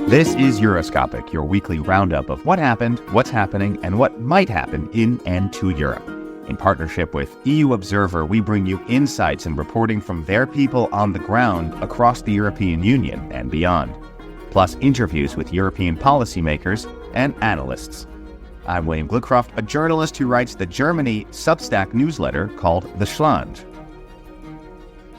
This is Euroscopic, your weekly roundup of what happened, what's happening, and what might happen in and to Europe. In partnership with EU Observer, we bring you insights and reporting from their people on the ground across the European Union and beyond, plus interviews with European policymakers and analysts. I'm William Gluckroft, a journalist who writes the Germany Substack newsletter called The Schland.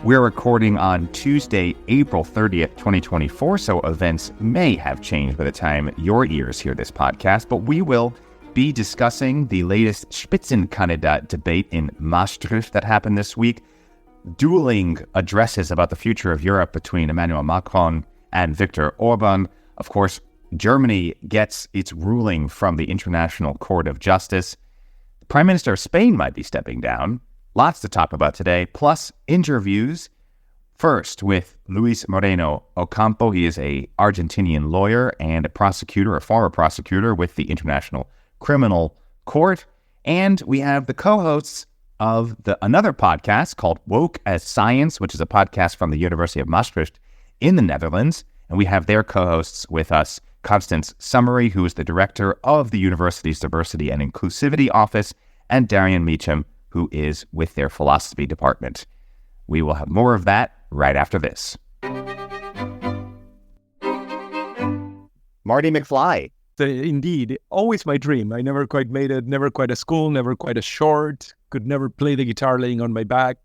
We're recording on Tuesday, April 30th, 2024, so events may have changed by the time your ears hear this podcast, but we will be discussing the latest Spitzenkandidat debate in Maastricht that happened this week, dueling addresses about the future of Europe between Emmanuel Macron and Viktor Orbán. Of course, Germany gets its ruling from the International Court of Justice. The Prime Minister of Spain might be stepping down. Lots to talk about today, plus interviews. First, with Luis Moreno Ocampo. He is an Argentinian lawyer and a former prosecutor with the International Criminal Court. And we have the co-hosts of another podcast called Woke as Science, which is a podcast from the University of Maastricht in the Netherlands. And we have their co-hosts with us, Constance Summery, who is the director of the university's Diversity and Inclusivity Office, and Darian Meacham, who is with their philosophy department. We will have more of that right after this. Marty McFly. Indeed, always my dream. I never quite made it, never quite a school, never quite a short, could never play the guitar laying on my back.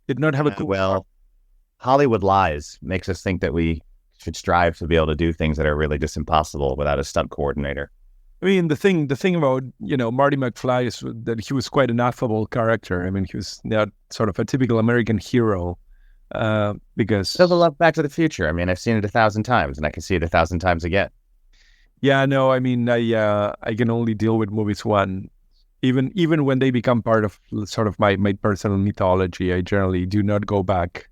Did not have a cool Hollywood lies makes us think that we should strive to be able to do things that are really just impossible without a stunt coordinator. I mean, the thing about, Marty McFly is that he was quite an affable character. I mean, he was not sort of a typical American hero because... Still love Back to the Future. I mean, I've seen it 1,000 times and I can see it 1,000 times again. Yeah, no, I mean, I can only deal with movies one. Even when they become part of sort of my personal mythology, I generally do not go back.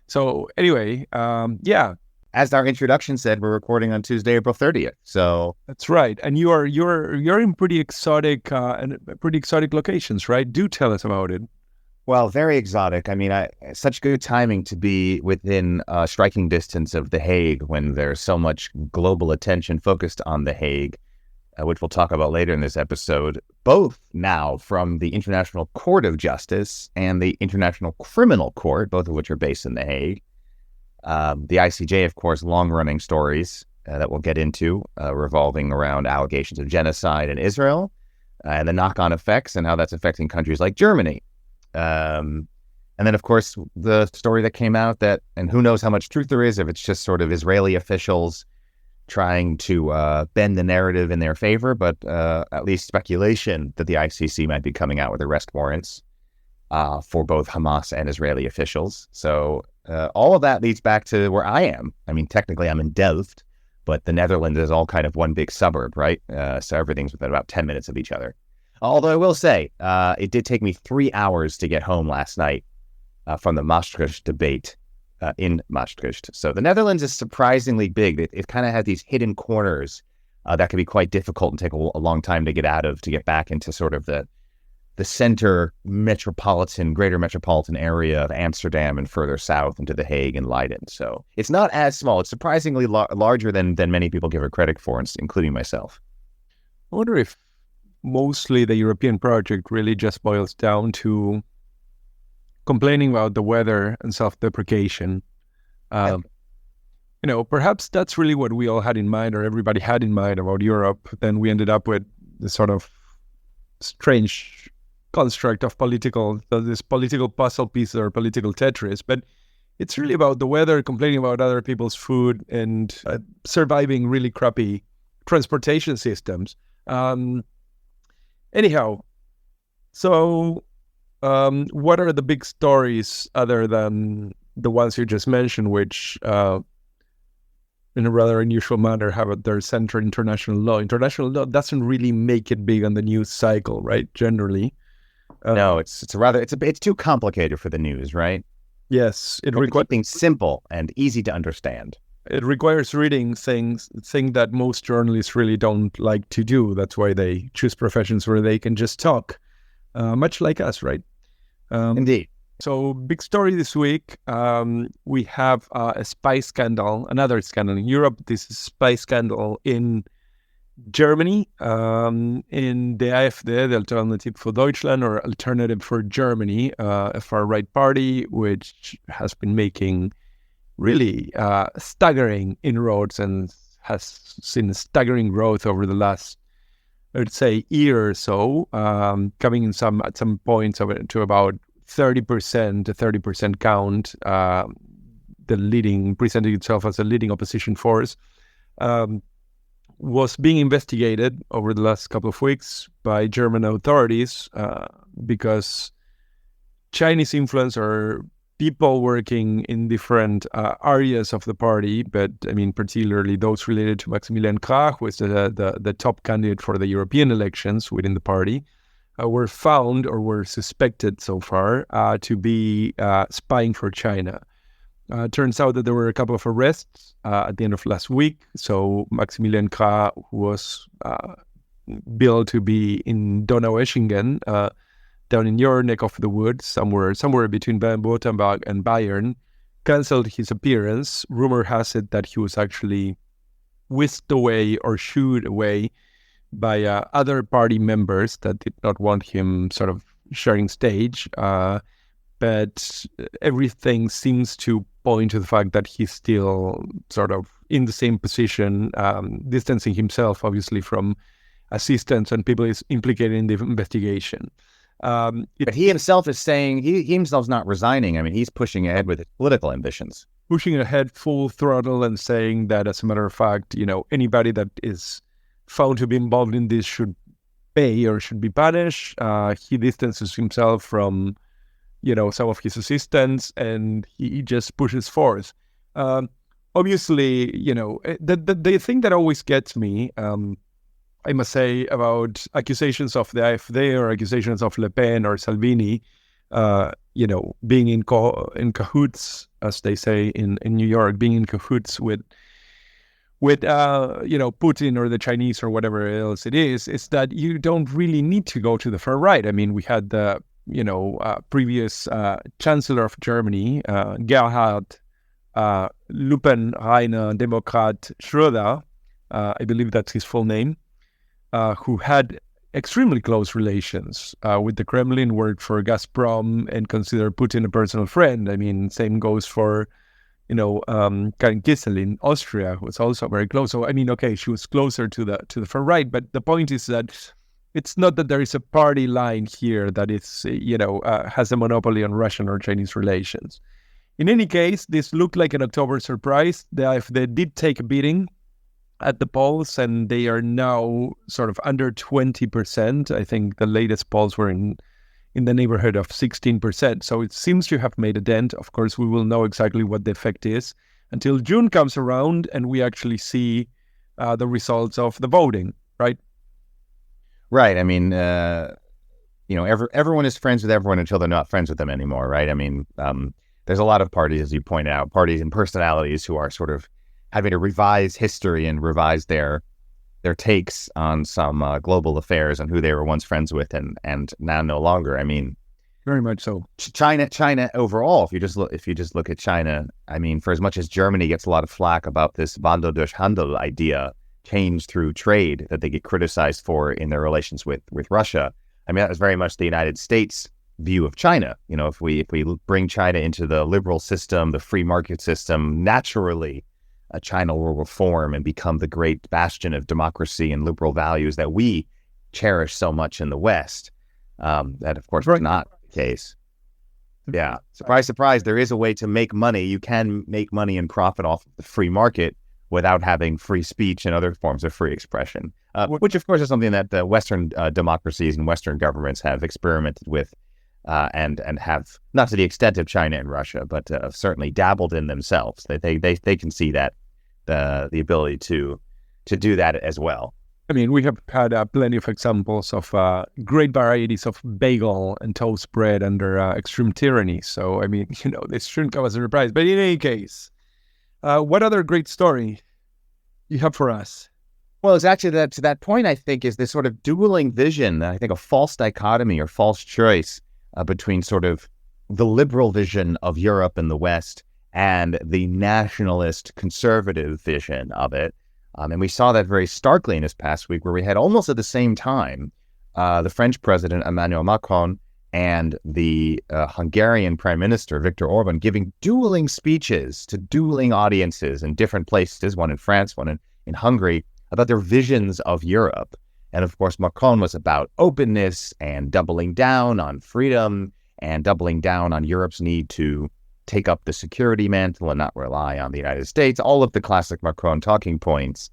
So anyway, yeah. As our introduction said, we're recording on Tuesday, April 30th. So that's right, and you're in pretty exotic locations, right? Do tell us about it. Well, very exotic. I mean, such good timing to be within striking distance of The Hague when there's so much global attention focused on The Hague, which we'll talk about later in this episode. Both now from the International Court of Justice and the International Criminal Court, both of which are based in The Hague. The ICJ, of course, long-running stories that we'll get into revolving around allegations of genocide in Israel and the knock-on effects and how that's affecting countries like Germany. And then, of course, the story that came out that, and who knows how much truth there is, if it's just sort of Israeli officials trying to bend the narrative in their favor, but at least speculation that the ICC might be coming out with arrest warrants for both Hamas and Israeli officials. So all of that leads back to where I am. I mean, technically I'm in Delft, but the Netherlands is all kind of one big suburb, right? So everything's within about 10 minutes of each other. Although I will say, it did take me 3 hours to get home last night from the Maastricht debate in Maastricht. So the Netherlands is surprisingly big. It kind of has these hidden corners that can be quite difficult and take a long time to get out of, to get back into sort of the center greater metropolitan area of Amsterdam and further south into The Hague and Leiden. So it's not as small. It's surprisingly larger than many people give it credit for, including myself. I wonder if mostly the European project really just boils down to complaining about the weather and self-deprecation. Perhaps that's really what we all had in mind, or everybody had in mind about Europe. Then we ended up with this sort of strange construct of this political puzzle piece or political Tetris. But it's really about the weather, complaining about other people's food, and surviving really crappy transportation systems. Anyhow, so what are the big stories other than the ones you just mentioned, which in a rather unusual manner have at their center international law? International law doesn't really make it big on the news cycle, right? Generally. No, it's too complicated for the news, right? Yes, it requires things simple and easy to understand. It requires reading things that most journalists really don't like to do. That's why they choose professions where they can just talk, much like us, right? Indeed. So big story this week. We have a spy scandal, another scandal in Europe. This is a spy scandal in Germany, in the AfD, the Alternative for Deutschland, or Alternative for Germany, a far-right party, which has been making really staggering inroads and has seen staggering growth over the last, I'd say, year or so, coming in at some points to about 30% count, presenting itself as a leading opposition force. Was being investigated over the last couple of weeks by German authorities because Chinese influence or people working in different areas of the party, but I mean particularly those related to Maximilian Krah, who is the top candidate for the European elections within the party, were found or were suspected so far to be spying for China. Turns out that there were a couple of arrests at the end of last week. So Maximilian Krah, who was billed to be in Donaueschingen, down in your neck of the woods, somewhere between Baden-Württemberg and Bayern, canceled his appearance. Rumor has it that he was actually whisked away or shooed away by other party members that did not want him sort of sharing stage. But everything seems to point to the fact that he's still sort of in the same position, distancing himself, obviously, from assistants and people is implicated in the investigation. But he himself is saying he himself's not resigning. I mean, he's pushing ahead with his political ambitions. Pushing ahead full throttle and saying that, as a matter of fact, anybody that is found to be involved in this should pay or should be punished. He distances himself from some of his assistants, and he just pushes forth. Obviously, the thing that always gets me, I must say, about accusations of the AfD or accusations of Le Pen or Salvini, being in cahoots, as they say in New York, being in cahoots with Putin or the Chinese or whatever else it is that you don't really need to go to the far right. I mean, we had the previous Chancellor of Germany, Gerhard Lupenreiner Democrat Schröder, I believe that's his full name, who had extremely close relations with the Kremlin, worked for Gazprom, and considered Putin a personal friend. I mean, same goes for, Karin Kissel in Austria, who was also very close. So, I mean, okay, she was closer to the far right, but the point is that it's not that there is a party line here that is, has a monopoly on Russian or Chinese relations. In any case, this looked like an October surprise. The AfD did take a beating at the polls, and they are now sort of under 20%. I think the latest polls were in the neighborhood of 16%. So it seems to have made a dent. Of course, we will know exactly what the effect is until June comes around and we actually see the results of the voting, right? Right. I mean, everyone is friends with everyone until they're not friends with them anymore, right? I mean, there's a lot of parties, as you point out, parties and personalities who are sort of having to revise history and revise their takes on some global affairs and who they were once friends with and now no longer. I mean, very much so. China overall, if you just look at China, I mean, for as much as Germany gets a lot of flack about this Wandel durch Handel idea, change through trade, that they get criticized for in their relations with Russia. I mean, that was very much the United States view of China. If we bring China into the liberal system, the free market system, naturally, China will reform and become the great bastion of democracy and liberal values that we cherish so much in the West. That, of course, was not the case. Yeah. Surprise, surprise, there is a way to make money. You can make money and profit off of the free market without having free speech and other forms of free expression, which, of course, is something that the Western democracies and Western governments have experimented with and have, not to the extent of China and Russia, but certainly dabbled in themselves. They can see that the ability to do that as well. I mean, we have had plenty of examples of great varieties of bagel and toast bread under extreme tyranny. So, I mean, this shouldn't come as a surprise. But in any case, what other great story you have for us? Well, it's actually to that point, I think, is this sort of dueling vision, I think a false dichotomy or false choice between sort of the liberal vision of Europe and the West and the nationalist conservative vision of it. And we saw that very starkly in this past week, where we had almost at the same time the French president, Emmanuel Macron, and the Hungarian prime minister, Viktor Orbán, giving dueling speeches to dueling audiences in different places, one in France, one in Hungary, about their visions of Europe. And of course, Macron was about openness and doubling down on freedom and doubling down on Europe's need to take up the security mantle and not rely on the United States, all of the classic Macron talking points.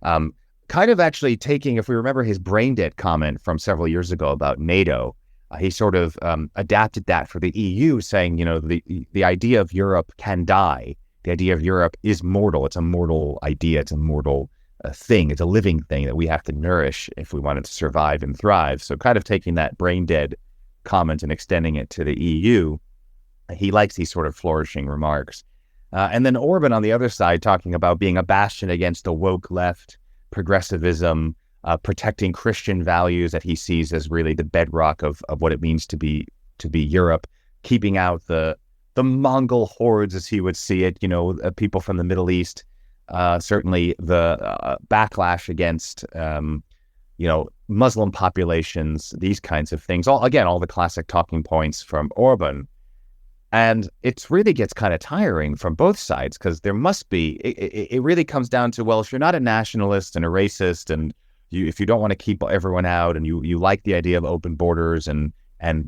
Kind of actually taking, if we remember his brain dead comment from several years ago about NATO, he sort of adapted that for the EU, saying, the idea of Europe can die. The idea of Europe is mortal. It's a mortal idea. It's a mortal thing. It's a living thing that we have to nourish if we want it to survive and thrive. So kind of taking that brain dead comment and extending it to the EU. He likes these sort of flourishing remarks. And then Orbán on the other side, talking about being a bastion against the woke left, progressivism, protecting Christian values that he sees as really the bedrock of what it means to be Europe, keeping out the Mongol hordes, as he would see it, people from the Middle East, certainly the backlash against, Muslim populations, these kinds of things. All the classic talking points from Orbán. And it really gets kind of tiring from both sides, because there must be, it really comes down to, well, if you're not a nationalist and a racist, and if you don't want to keep everyone out, and you like the idea of open borders and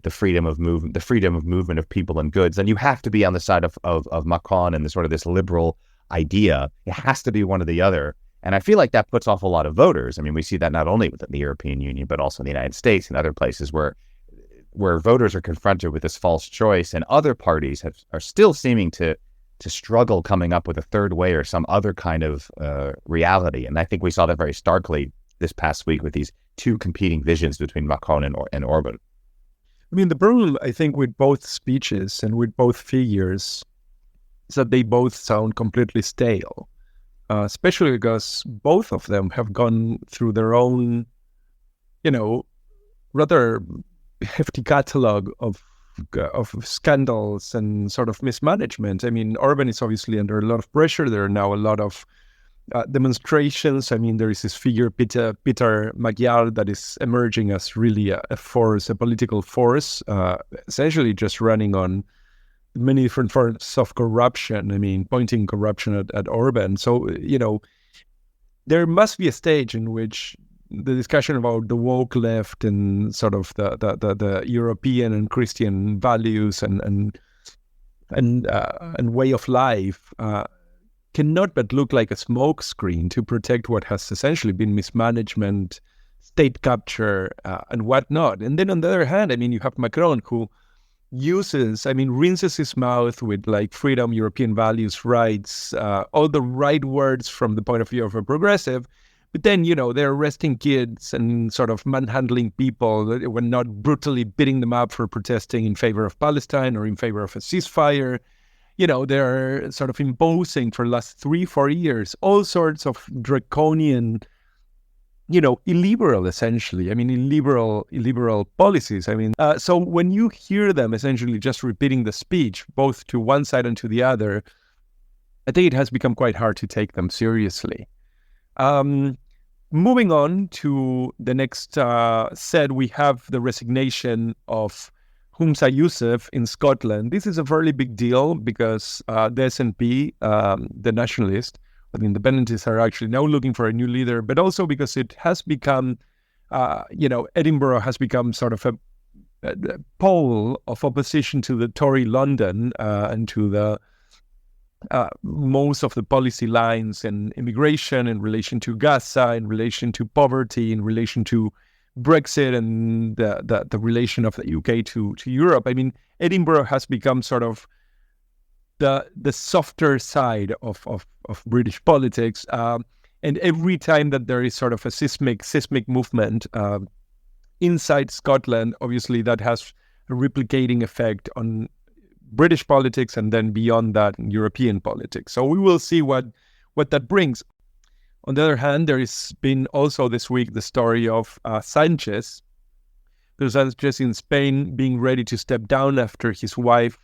the freedom of movement of people and goods, then you have to be on the side of Macron and the sort of this liberal idea. It has to be one or the other. And I feel like that puts off a lot of voters. I mean, we see that not only within the European Union, but also in the United States and other places where voters are confronted with this false choice, and other parties are still seeming to struggle coming up with a third way or some other kind of reality. And I think we saw that very starkly this past week with these two competing visions between Macron and Orbán. I mean, the problem, I think, with both speeches and with both figures is that they both sound completely stale, especially because both of them have gone through their own, rather hefty catalog of scandals and sort of mismanagement. I mean, Orbán is obviously under a lot of pressure. There are now a lot of demonstrations. I mean, there is this figure, Peter Magyar, that is emerging as really a force, a political force, essentially just running on many different forms of corruption. I mean, pointing corruption at Orbán. So, there must be a stage in which the discussion about the woke left and sort of the European and Christian values and way of life cannot but look like a smokescreen to protect what has essentially been mismanagement, state capture, and whatnot. And then on the other hand, I mean, you have Macron, who rinses his mouth with like freedom, European values, rights, all the right words from the point of view of a progressive. But then, they're arresting kids and sort of manhandling people when not brutally beating them up for protesting in favor of Palestine or in favor of a ceasefire. They're sort of imposing for the last 3-4 years all sorts of draconian, illiberal, essentially. I mean, illiberal policies. I mean, so when you hear them essentially just repeating the speech, both to one side and to the other, I think it has become quite hard to take them seriously. Moving on to the next set, we have the resignation of Humza Yousaf in Scotland. This is a fairly big deal because the SNP, the nationalist, the independentists, are actually now looking for a new leader, but also because it has become, Edinburgh has become sort of a pole of opposition to the Tory London and to the most of the policy lines in immigration, in relation to Gaza, in relation to poverty, in relation to Brexit, and the relation of the UK to Europe. I mean, Edinburgh has become sort of the softer side of British politics. And every time that there is sort of a seismic movement inside Scotland, obviously that has a replicating effect on British politics, and then beyond that, European politics. So we will see what that brings. On the other hand, there has been also this week the story of Sanchez, Sanchez in Spain being ready to step down after his wife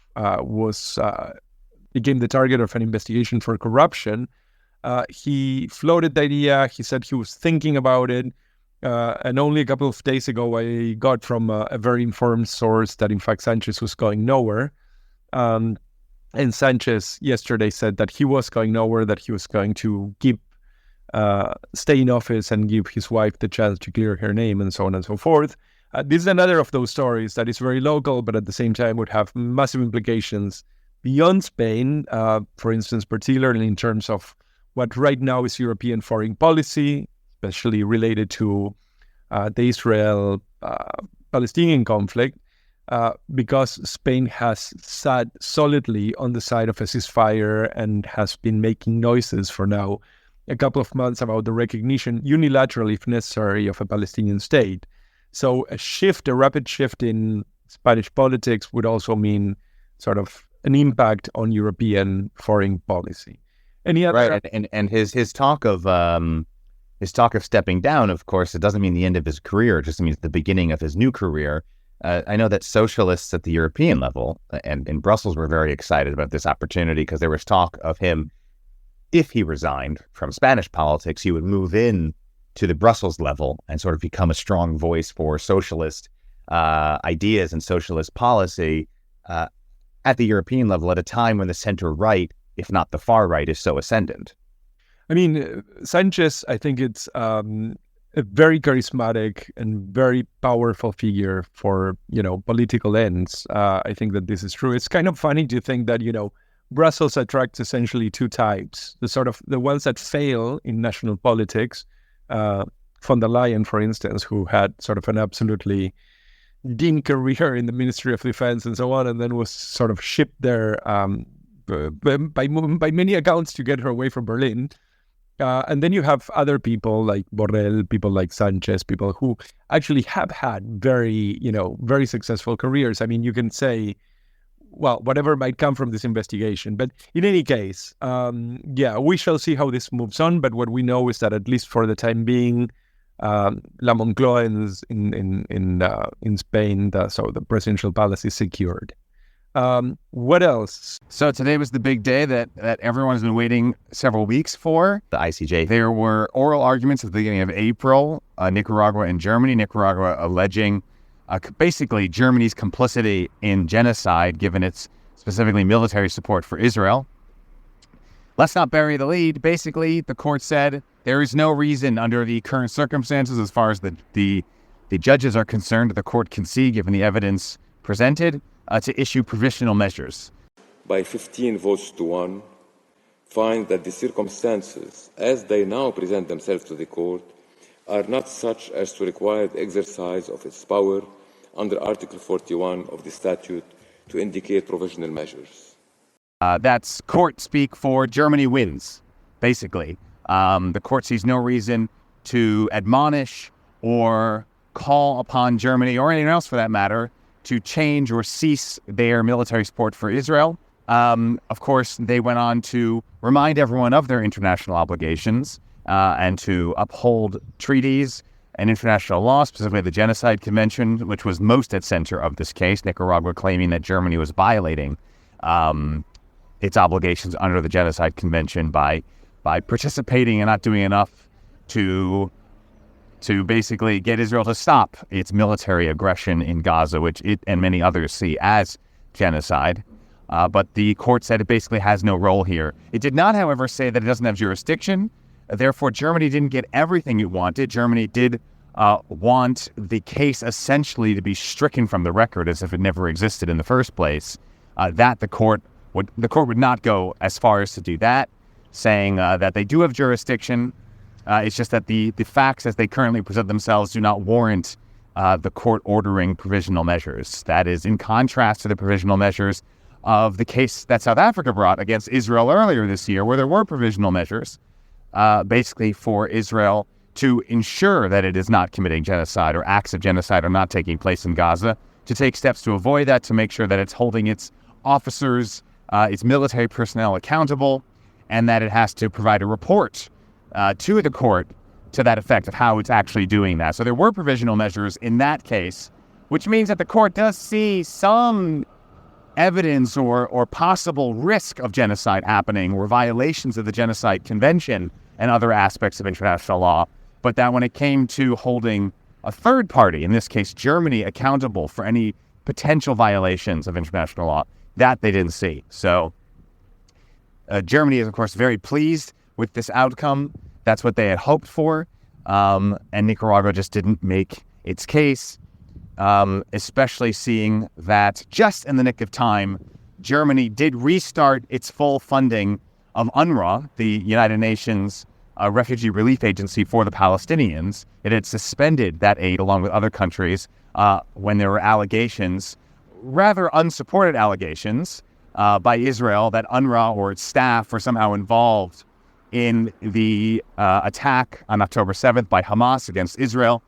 became the target of an investigation for corruption. He floated the idea. He said he was thinking about it. And only a couple of days ago, I got from a very informed source that, in fact, Sanchez was going nowhere. And Sanchez yesterday said that he was going nowhere, that he was going to stay in office and give his wife the chance to clear her name and so on and so forth. This is another of those stories that is very local, but at the same time would have massive implications beyond Spain, for instance, particularly in terms of what right now is European foreign policy, especially related to the Israel-Palestinian conflict, because Spain has sat solidly on the side of a ceasefire and has been making noises for now a couple of months about the recognition, unilaterally if necessary, of a Palestinian state. So a rapid shift in Spanish politics would also mean sort of an impact on European foreign policy. Any other? Right, and his talk of stepping down, of course, it doesn't mean the end of his career. It just means the beginning of his new career. I know that socialists at the European level and in Brussels were very excited about this opportunity because there was talk of him, if he resigned from Spanish politics, he would move in to the Brussels level and sort of become a strong voice for socialist ideas and socialist policy at the European level at a time when the center-right, if not the far-right, is so ascendant. I mean, Sanchez, I think it's a very charismatic and very powerful figure for, political ends. I think that this is true. It's kind of funny to think that, Brussels attracts essentially two types. The ones that fail in national politics, von der Leyen, for instance, who had sort of an absolutely dim career in the Ministry of Defense and so on, and then was sort of shipped there by many accounts to get her away from Berlin. And then you have other people like Borrell, people like Sanchez, people who actually have had very successful careers. I mean, you can say, well, whatever might come from this investigation. But in any case, we shall see how this moves on. But what we know is that at least for the time being, La Moncloa in Spain, so the presidential palace is secured. What else? So today was the big day that everyone has been waiting several weeks for, the ICJ. There were oral arguments at the beginning of April, Nicaragua and Germany. Nicaragua alleging basically Germany's complicity in genocide, given its specifically military support for Israel. Let's not bury the lead. Basically, the court said there is no reason under the current circumstances, as far as the judges are concerned, the court can see, given the evidence presented, to issue provisional measures. By 15 votes to 1, find that the circumstances, as they now present themselves to the court, are not such as to require the exercise of its power under Article 41 of the statute to indicate provisional measures. That's court speak for Germany wins, basically. The court sees no reason to admonish or call upon Germany, or anyone else for that matter, to change or cease their military support for Israel. Of course, they went on to remind everyone of their international obligations and to uphold treaties and international law, specifically the Genocide Convention, which was most at center of this case, Nicaragua claiming that Germany was violating its obligations under the Genocide Convention by participating and not doing enough to basically get Israel to stop its military aggression in Gaza, which it and many others see as genocide. But the court said it basically has no role here. It did not, however, say that it doesn't have jurisdiction. Therefore, Germany didn't get everything it wanted. Germany did want the case essentially to be stricken from the record as if it never existed in the first place. The court would not go as far as to do that, saying that they do have jurisdiction. It's just that the facts as they currently present themselves do not warrant the court ordering provisional measures. That is in contrast to the provisional measures of the case that South Africa brought against Israel earlier this year, where there were provisional measures basically for Israel to ensure that it is not committing genocide or acts of genocide are not taking place in Gaza, to take steps to avoid that, to make sure that it's holding its officers, its military personnel accountable, and that it has to provide a report to the court to that effect of how it's actually doing that. So there were provisional measures in that case which means that the court does see some evidence or possible risk of genocide happening or violations of the Genocide Convention and other aspects of international law, but that when it came to holding a third party, in this case Germany, accountable for any potential violations of international law, that they didn't see. So Germany is, of course, very pleased with this outcome. That's what they had hoped for. And Nicaragua just didn't make its case, especially seeing that just in the nick of time, Germany did restart its full funding of UNRWA, the United Nations Refugee Relief Agency for the Palestinians. It had suspended that aid along with other countries when there were allegations, rather unsupported allegations, by Israel that UNRWA or its staff were somehow involved in the attack on October 7th by Hamas against Israel,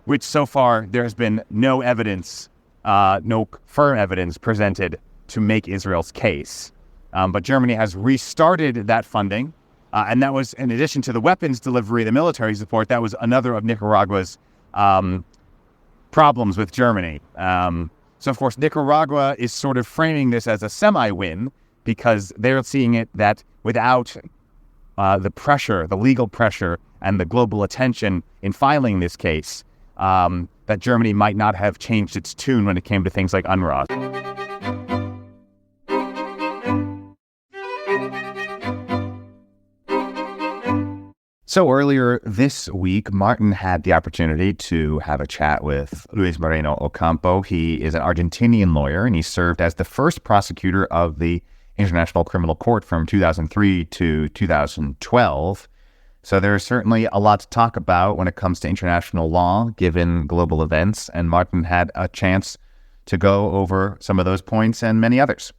which so far there has been no evidence, no firm evidence presented to make Israel's case. But Germany has restarted that funding, and that was, in addition to the weapons delivery, the military support, that was another of Nicaragua's problems with Germany. So, of course, Nicaragua is sort of framing this as a semi-win because they're seeing it that without the pressure, the legal pressure, and the global attention in filing this case, that Germany might not have changed its tune when it came to things like UNRWA. So earlier this week, Martin had the opportunity to have a chat with Luis Moreno Ocampo. He is an Argentinian lawyer, and he served as the first prosecutor of the International Criminal Court from 2003 to 2012. So there's certainly a lot to talk about when it comes to international law, given global events, and Martin had a chance to go over some of those points and many others.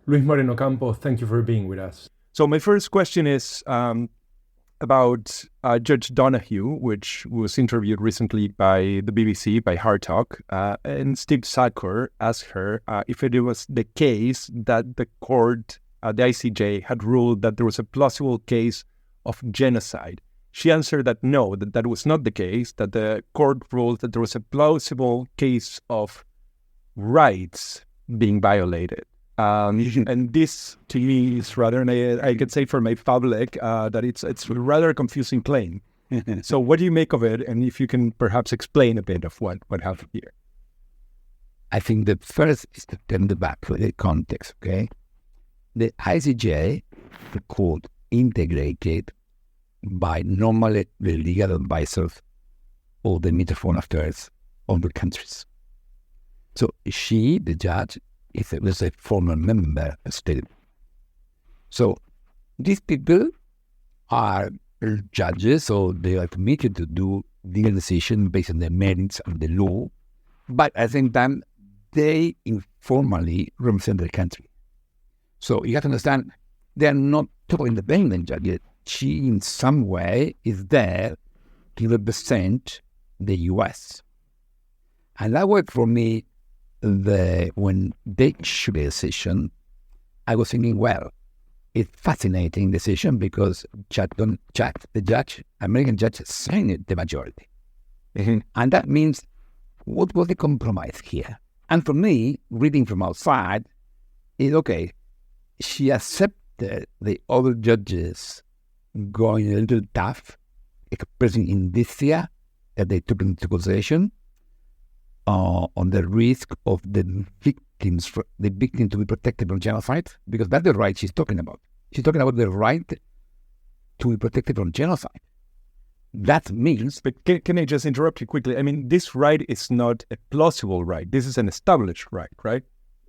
Luis Moreno Ocampo, thank you for being with us. So my first question is about Judge Donahue, which was interviewed recently by the BBC, by Hard Talk, and Steve Sadker asked her if it was the case that the court, the ICJ, had ruled that there was a plausible case of genocide. She answered that no, that was not the case, that the court ruled that there was a plausible case of rights being violated. And this, to me, is rather, and I can say for my public, that it's a rather confusing claim. So what do you make of it? And if you can perhaps explain a bit of what happened here. I think the first is to turn the back for the context, okay? The ICJ, the court, integrated by normally the legal advisors of the Ministry of Foreign Affairs of the countries. So she, the judge, was a former member of state. So these people are judges, so they are committed to do legal decision based on the merits of the law, but at the same time, they informally represent the country. So you have to understand, they are not totally independent judges. She, in some way, is there to represent the U.S. And that worked for me. When they issued a decision, I was thinking, well, it's fascinating decision because the American judge, signed the majority. Mm-hmm. And that means, what was the compromise here? And for me, reading from outside, is okay, she accepted the other judges going a little tough, expressing indicia that they took into consideration, on the risk of the victim to be protected from genocide, because that's the right she's talking about. She's talking about the right to be protected from genocide. That means... But can I just interrupt you quickly? I mean, this right is not a plausible right. This is an established right?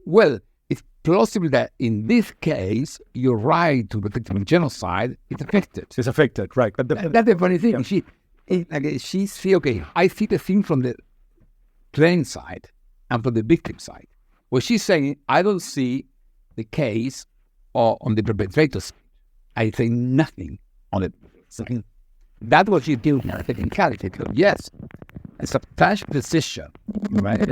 Well, it's plausible that in this case, your right to protect from genocide is affected. It's affected, right. But that's the funny thing. Yeah. She see, okay, I see the thing from the claim side and from the victim side. Well, she's saying, I don't see the case on the perpetrator's side. I say nothing on it. That's what she's doing now, technicality. Yes, a substantial decision, right,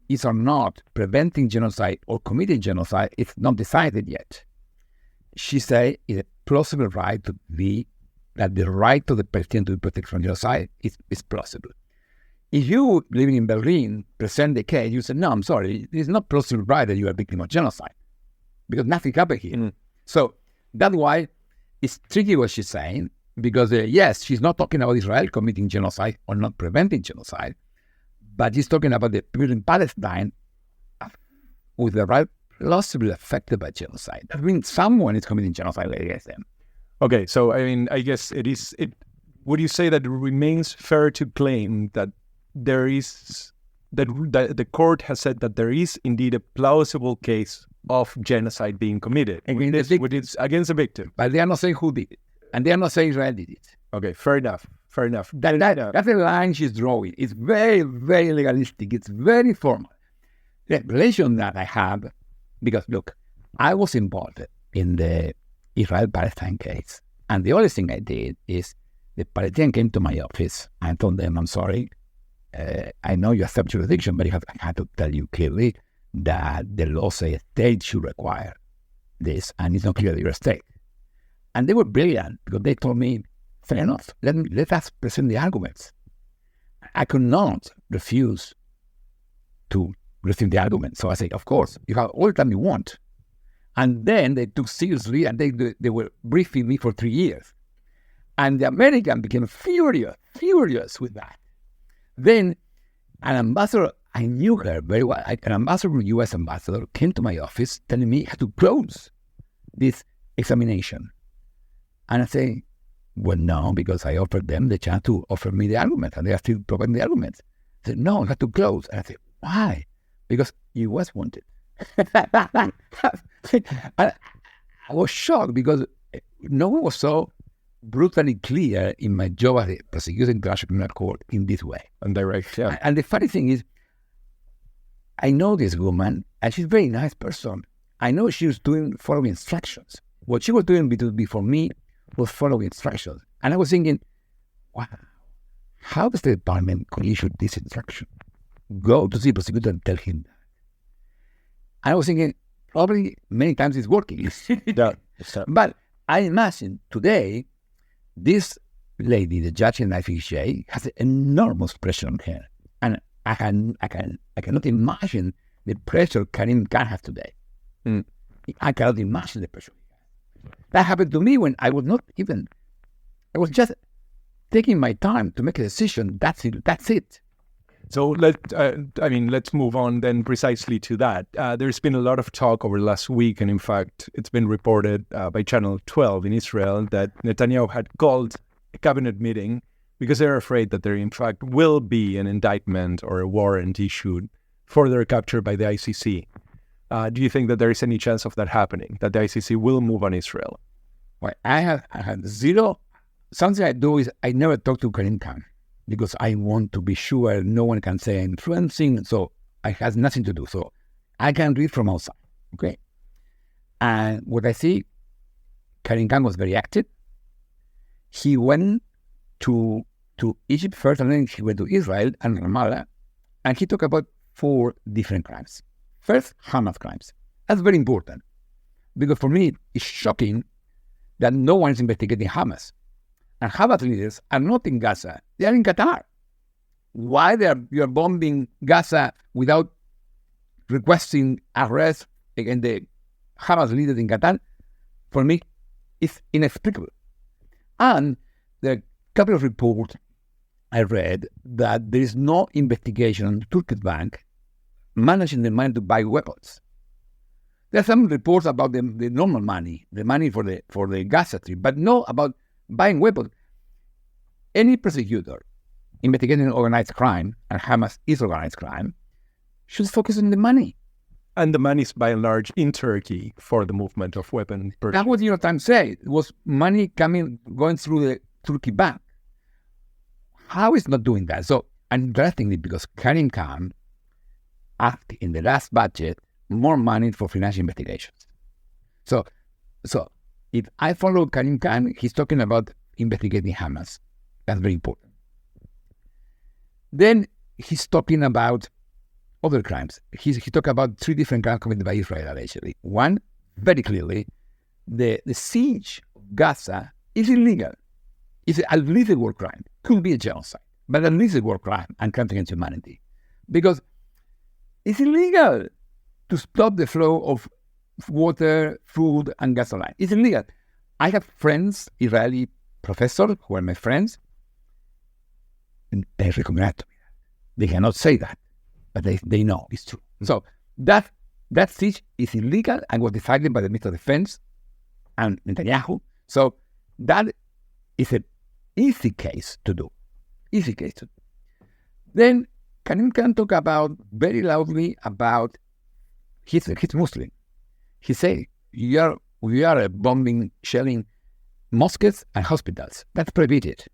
is or not preventing genocide or committing genocide, it's not decided yet. She say it's a plausible right to be that the right of the Palestinians to be protected from genocide is plausible. If you living in Berlin present the case, you say, no, I'm sorry, it's not plausible right that you are a victim of genocide because nothing happened here. So that's why it's tricky what she's saying, because yes, she's not talking about Israel committing genocide or not preventing genocide, but she's talking about the people in Palestine with the right plausibly affected by genocide. That means someone is committing genocide against them. Okay, so I mean, I guess would you say that it remains fair to claim that there is, that the court has said that there is indeed a plausible case of genocide being committed against a victim? But they are not saying who did it, and they are not saying Israel did it. Okay, fair enough. That's the line she's drawing. It's very, very legalistic. It's very formal. The relation that I have, because look, I was involved in the Israel-Palestine case, and the only thing I did is the Palestinian came to my office and told them, I'm sorry, I know you accept jurisdiction, but I had to tell you clearly that the law says a state should require this, and it's not clear that you're a state. And they were brilliant, because they told me, fair enough, let us present the arguments. I could not refuse to receive the argument. So I said, of course, you have all the time you want. And then they took seriously, and they were briefing me for 3 years. And the American became furious with that. Then an ambassador, I knew her very well, an ambassador, U.S. ambassador, came to my office telling me I had to close this examination. And I say, well, no, because I offered them the chance to offer me the argument, and they are still providing the arguments. I said, no, I have to close. And I said, why? Because U.S. wanted. I was shocked because no one was so brutally clear in my job as a prosecutor in International Criminal Court in this way. And direct, yeah. And the funny thing is, I know this woman, and she's a very nice person. I know she was following instructions. What she was doing before me was following instructions. And I was thinking, wow, how does the department issue this instruction? Go to see the prosecutor and tell him that. And I was thinking, probably many times it's working. Yeah. But I imagine today, this lady, the judge in ICJ, has enormous pressure on her. And I cannot imagine the pressure Karim Khan has today. I cannot imagine the pressure. That happened to me when I was I was just taking my time to make a decision. That's it. So let's move on then precisely to that. There's been a lot of talk over the last week, and in fact, it's been reported by Channel 12 in Israel that Netanyahu had called a cabinet meeting because they're afraid that there in fact will be an indictment or a warrant issued for their capture by the ICC. Do you think that there is any chance of that happening, that the ICC will move on Israel? Well, I have zero. Something I do is I never talk to Karim Khan, because I want to be sure no one can say influencing, so I has nothing to do. So I can read from outside, okay? And what I see, Karim Khan was very active. He went to Egypt first, and then he went to Israel and Ramallah, and he talked about 4 different crimes. First, Hamas crimes. That's very important, because for me, it's shocking that no one is investigating Hamas. And Hamas leaders are not in Gaza. They are in Qatar. Why you are bombing Gaza without requesting arrest against the Hamas leaders in Qatar? For me, it's inexplicable. And the couple of reports I read that there is no investigation on the Turkish bank managing the money to buy weapons. There are some reports about the normal money, the money for the Gaza Strip, but no about buying weapons. Any prosecutor investigating organized crime, and Hamas is organized crime, should focus on the money. And the money is by and large in Turkey for the movement of weapon purchase. That's what the New York Times said. It was money going through the Turkey bank. How is not doing that? So, interestingly, because Karim Khan asked in the last budget more money for financial investigations. So if I follow Karim Khan, he's talking about investigating Hamas. That's very important. Then he's talking about other crimes. He talked about 3 different crimes committed by Israel, allegedly. One, very clearly, the siege of Gaza is illegal. It's at least a war crime. Could be a genocide, but at least a war crime and crime against humanity. Because it's illegal to stop the flow of water, food, and gasoline. It's illegal. I have friends, Israeli professors, who are my friends, and they recognize to me that. They cannot say that, but they know it's true. So that siege is illegal and was decided by the Minister of Defense and Netanyahu. So that is an easy case to do. Then can talk about very loudly about he's Muslim. He say we are bombing, shelling mosques and hospitals. That's prohibited.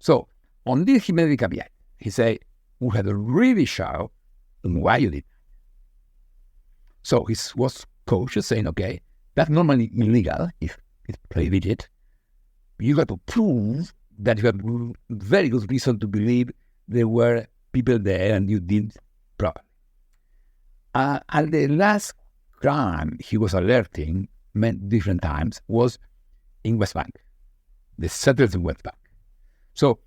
So on this he made a caveat. He say we had to really show why you did. So he was cautious, saying, okay, that's normally illegal if it's prohibited. You got to prove that you have very good reason to believe there were people there and you did properly. And the last crime he was alerting different times was in West Bank, the settlers in West Bank. So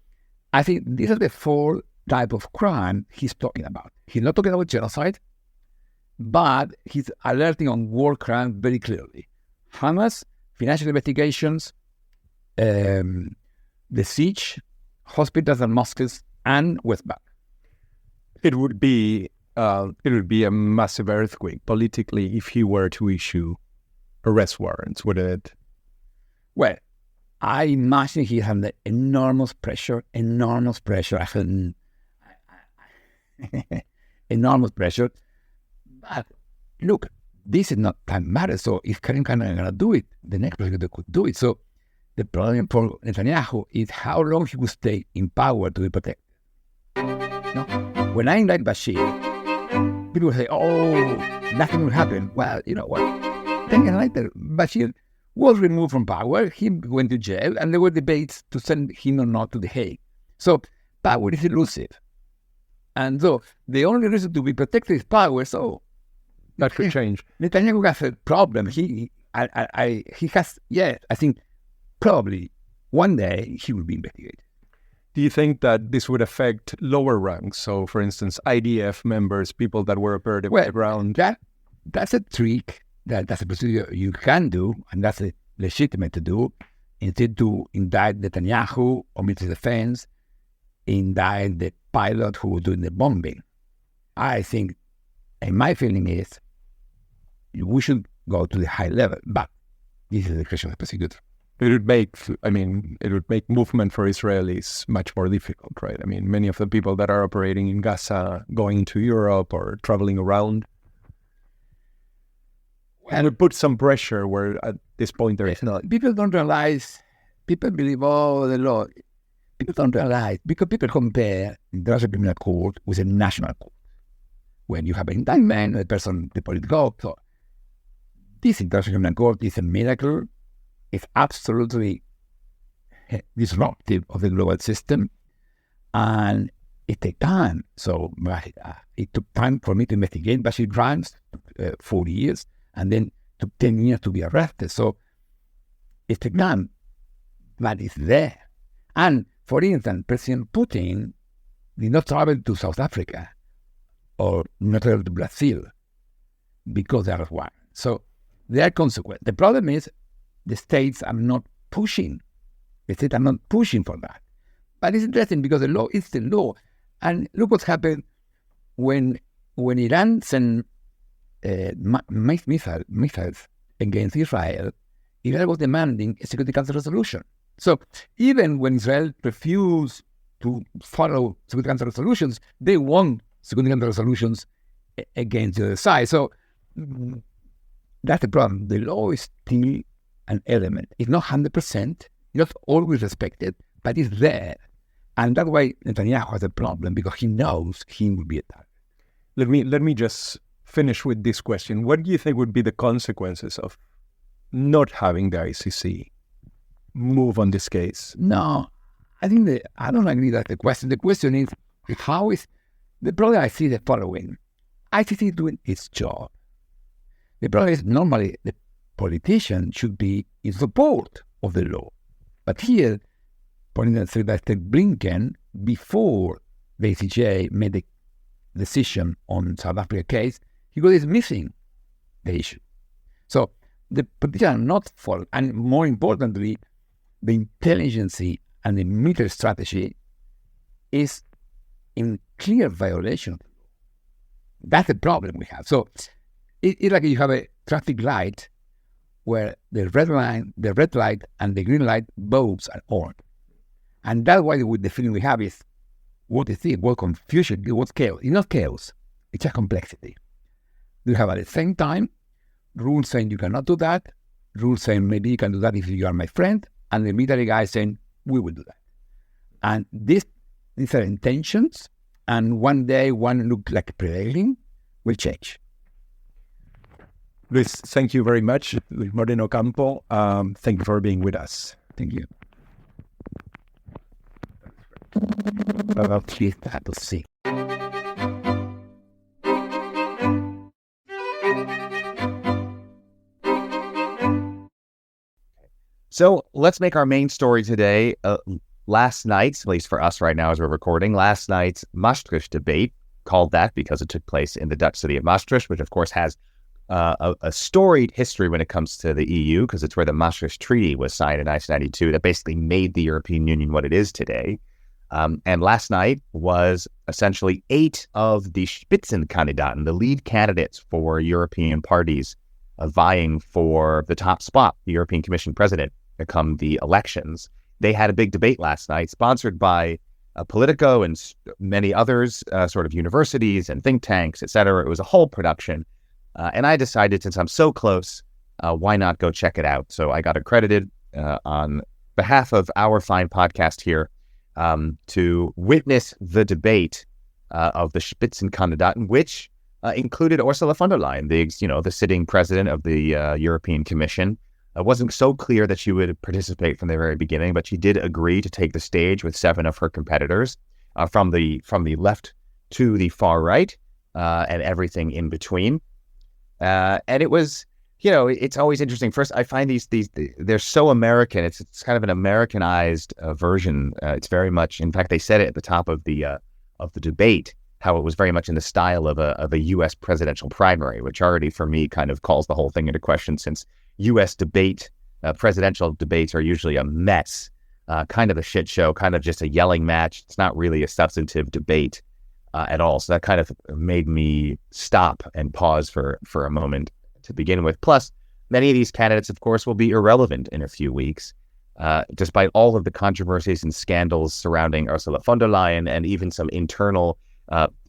I think these are the 4 types of crime he's talking about. He's not talking about genocide, but he's alerting on war crime very clearly. Hamas, financial investigations, the siege, hospitals and mosques, and West Bank. It would be a massive earthquake politically if he were to issue arrest warrants, wouldn't it? Well, I imagine he had enormous pressure. Enormous pressure. But look, this is not time matter. So if Karim Khan is going to do it, the next president could do it. So the problem for Netanyahu is how long he will stay in power to be protected. No? When I indict Bashir, people will say, oh, nothing will happen. Well, you know what? 10 years later, Bashir was removed from power. He went to jail, and there were debates to send him or not to The Hague. So power is elusive. And so the only reason to be protected is power. So that could change. Netanyahu has a problem. He has, I think probably one day he will be investigated. Do you think that this would affect lower ranks? So, for instance, IDF members, people that were operative on the ground? That's a trick. That's a procedure you can do, and that's legitimate to do. Instead to indict Netanyahu or Minister of Defense, indict the pilot who was doing the bombing. I think, and my feeling is, we should go to the high level, but this is the question of the procedure. It would make movement for Israelis much more difficult, right? I mean, many of the people that are operating in Gaza, going to Europe or traveling around, and it puts some pressure where at this point there is not. People don't realize, people believe, the law. People don't realize, because people compare the International Criminal Court with a national court. When you have an indictment, the person, the police go. So this International Criminal Court is a miracle. It's absolutely disruptive of the global system, and it takes time. So it took time for me to investigate Bashir crimes, 4 years, and then took 10 years to be arrested. So it took time, but it's there. And for instance, President Putin did not travel to South Africa or not travel to Brazil because there was war. So there are consequences. The problem is the states are not pushing. The states are not pushing for that. But it's interesting because the law is the law. And look what's happened when Iran sent missiles against Israel. Israel was demanding a Security Council resolution. So even when Israel refused to follow Security Council resolutions, they won Security Council resolutions against the other side. So that's the problem. The law is still an element. It's not 100%, not always respected, but it's there. And that's why Netanyahu has a problem, because he knows he will be a target. Let me just finish with this question. What do you think would be the consequences of not having the ICC move on this case? No, I think I don't agree that the question. The question is, how is the problem? I see the following: ICC is doing its job. The problem is, normally the politician should be in support of the law, but here Foreign Secretary Blinken, before the ACJ made the decision on South Africa case, he was dismissing the issue. So the politicians are not following, and more importantly, the intelligence and the military strategy is in clear violation. That's the problem we have. So it's like you have a traffic light where the red light and the green light bulbs are on. And that's why the feeling we have is, what is it? What confusion? What's chaos? It's not chaos. It's a complexity. You have at the same time rules saying you cannot do that, rules saying maybe you can do that if you are my friend, and the military guy saying we will do that. And these are intentions, and one day one look like prevailing will change. Luis, thank you very much. Luis Moreno Campo, thank you for being with us. Thank you. See. So let's make our main story today. Last night's, at least for us right now as we're recording, last night's Maastricht debate, called that because it took place in the Dutch city of Maastricht, which of course has a storied history when it comes to the EU, because it's where the Maastricht Treaty was signed in 1992 that basically made the European Union what it is today. And last night was essentially 8 of the Spitzenkandidaten, the lead candidates for European parties vying for the top spot, the European Commission president, come the elections. They had a big debate last night, sponsored by Politico and many others, sort of universities and think tanks, etc. It was a whole production. And I decided, since I'm so close, why not go check it out? So I got accredited on behalf of our fine podcast here to witness the debate of the Spitzenkandidaten, which included Ursula von der Leyen, the sitting president of the European Commission. It wasn't so clear that she would participate from the very beginning, but she did agree to take the stage with 7 of her competitors from the left to the far right and everything in between. And it was, it's always interesting. First, I find these they're so American. It's kind of an Americanized version. It's very much, in fact, they said it at the top of the debate, how it was very much in the style of a U.S. presidential primary, which already for me kind of calls the whole thing into question, since U.S. presidential debates are usually a mess, kind of a shit show, kind of just a yelling match. It's not really a substantive debate at all. So that kind of made me stop and pause for a moment to begin with. Plus, many of these candidates, of course, will be irrelevant in a few weeks, despite all of the controversies and scandals surrounding Ursula von der Leyen and even some internal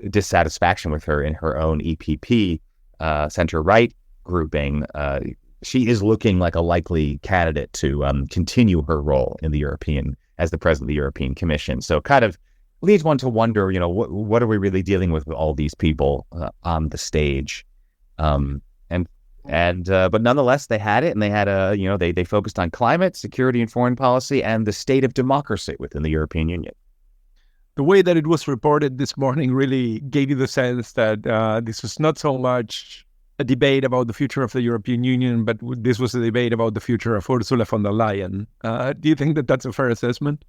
dissatisfaction with her in her own EPP center-right grouping. She is looking like a likely candidate to continue her role in as the president of the European Commission. So kind of leads one to wonder, what are we really dealing with all these people on the stage? But nonetheless, they had it, and they had they focused on climate, security, and foreign policy, and the state of democracy within the European Union. The way that it was reported this morning really gave you the sense that this was not so much a debate about the future of the European Union, but this was a debate about the future of Ursula von der Leyen. Do you think that that's a fair assessment?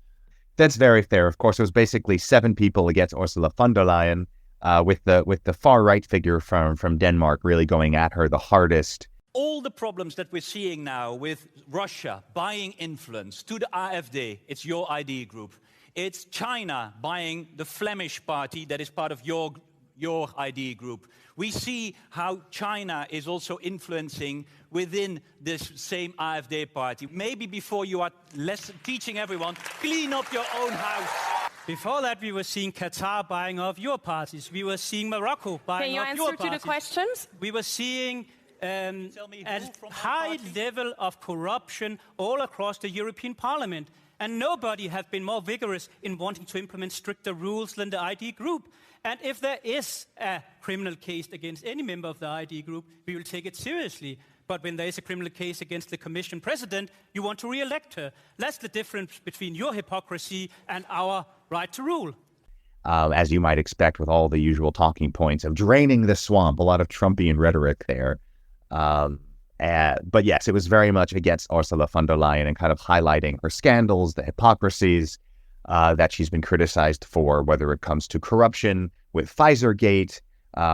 That's very fair. Of course, it was basically 7 people against Ursula von der Leyen, with the far right figure from Denmark really going at her the hardest. All the problems that we're seeing now with Russia buying influence to the AfD, it's your ID group. It's China buying the Flemish party that is part of your ID group. We see how China is also influencing within this same AfD party. Maybe before you are teaching everyone, clean up your own house. Before that, we were seeing Qatar buying off your parties. We were seeing Morocco buying off your parties. Can you answer to the questions? We were seeing a high level of corruption all across the European Parliament. And nobody has been more vigorous in wanting to implement stricter rules than the ID group. And if there is a criminal case against any member of the ID group, we will take it seriously. But when there is a criminal case against the Commission president, you want to re-elect her. That's the difference between your hypocrisy and our right to rule. As you might expect, with all the usual talking points of draining the swamp, a lot of Trumpian rhetoric there. But yes, it was very much against Ursula von der Leyen and kind of highlighting her scandals, the hypocrisies, that she's been criticized for, whether it comes to corruption with Pfizergate,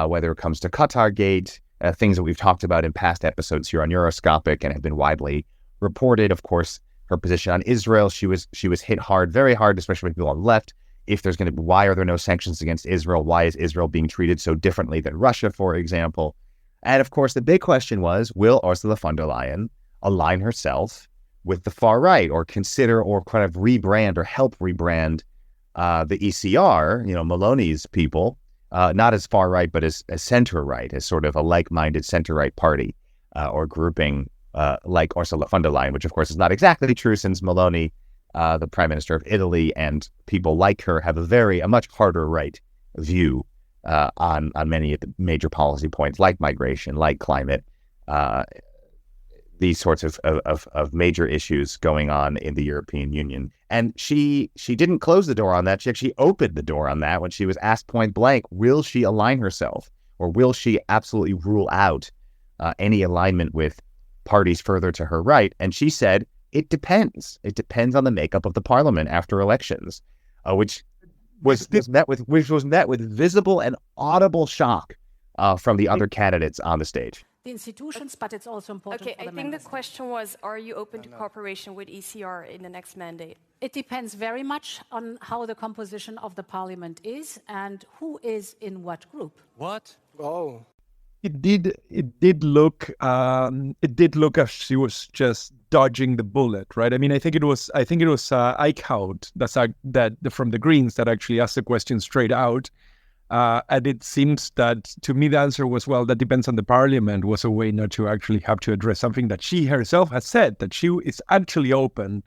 whether it comes to Qatargate, things that we've talked about in past episodes here on Euroscopic and have been widely reported. Of course, her position on Israel, she was hit hard, very hard, especially with people on the left. If there's going to be, why are there no sanctions against Israel? Why is Israel being treated so differently than Russia, for example? And of course, the big question was, will Ursula von der Leyen align herself with the far right, or consider, or kind of rebrand or help rebrand the ECR, Meloni's people, not as far right, but as center right, as sort of a like-minded center right party or grouping like Ursula von der Leyen, which of course is not exactly true, since Meloni, the Prime Minister of Italy, and people like her have a much harder right view on many of the major policy points, like migration, like climate, these sorts of major issues going on in the European Union. And she didn't close the door on that. She actually opened the door on that when she was asked point blank, will she align herself, or will she absolutely rule out any alignment with parties further to her right? And she said, it depends. It depends on the makeup of the parliament after elections, which was met with visible and audible shock from the other candidates on the stage. The institutions, but it's also important. Okay, I think the question was, are you open to cooperation with ECR in the next mandate? It depends very much on how the composition of the parliament is and who is in what group. What? Oh. It did look as she was just dodging the bullet, right? I mean, I think it was Eickhout that from the Greens that actually asked the question straight out. And it seems that, to me, the answer was, well, that depends on the parliament, was a way not to actually have to address something that she herself has said, that she is actually open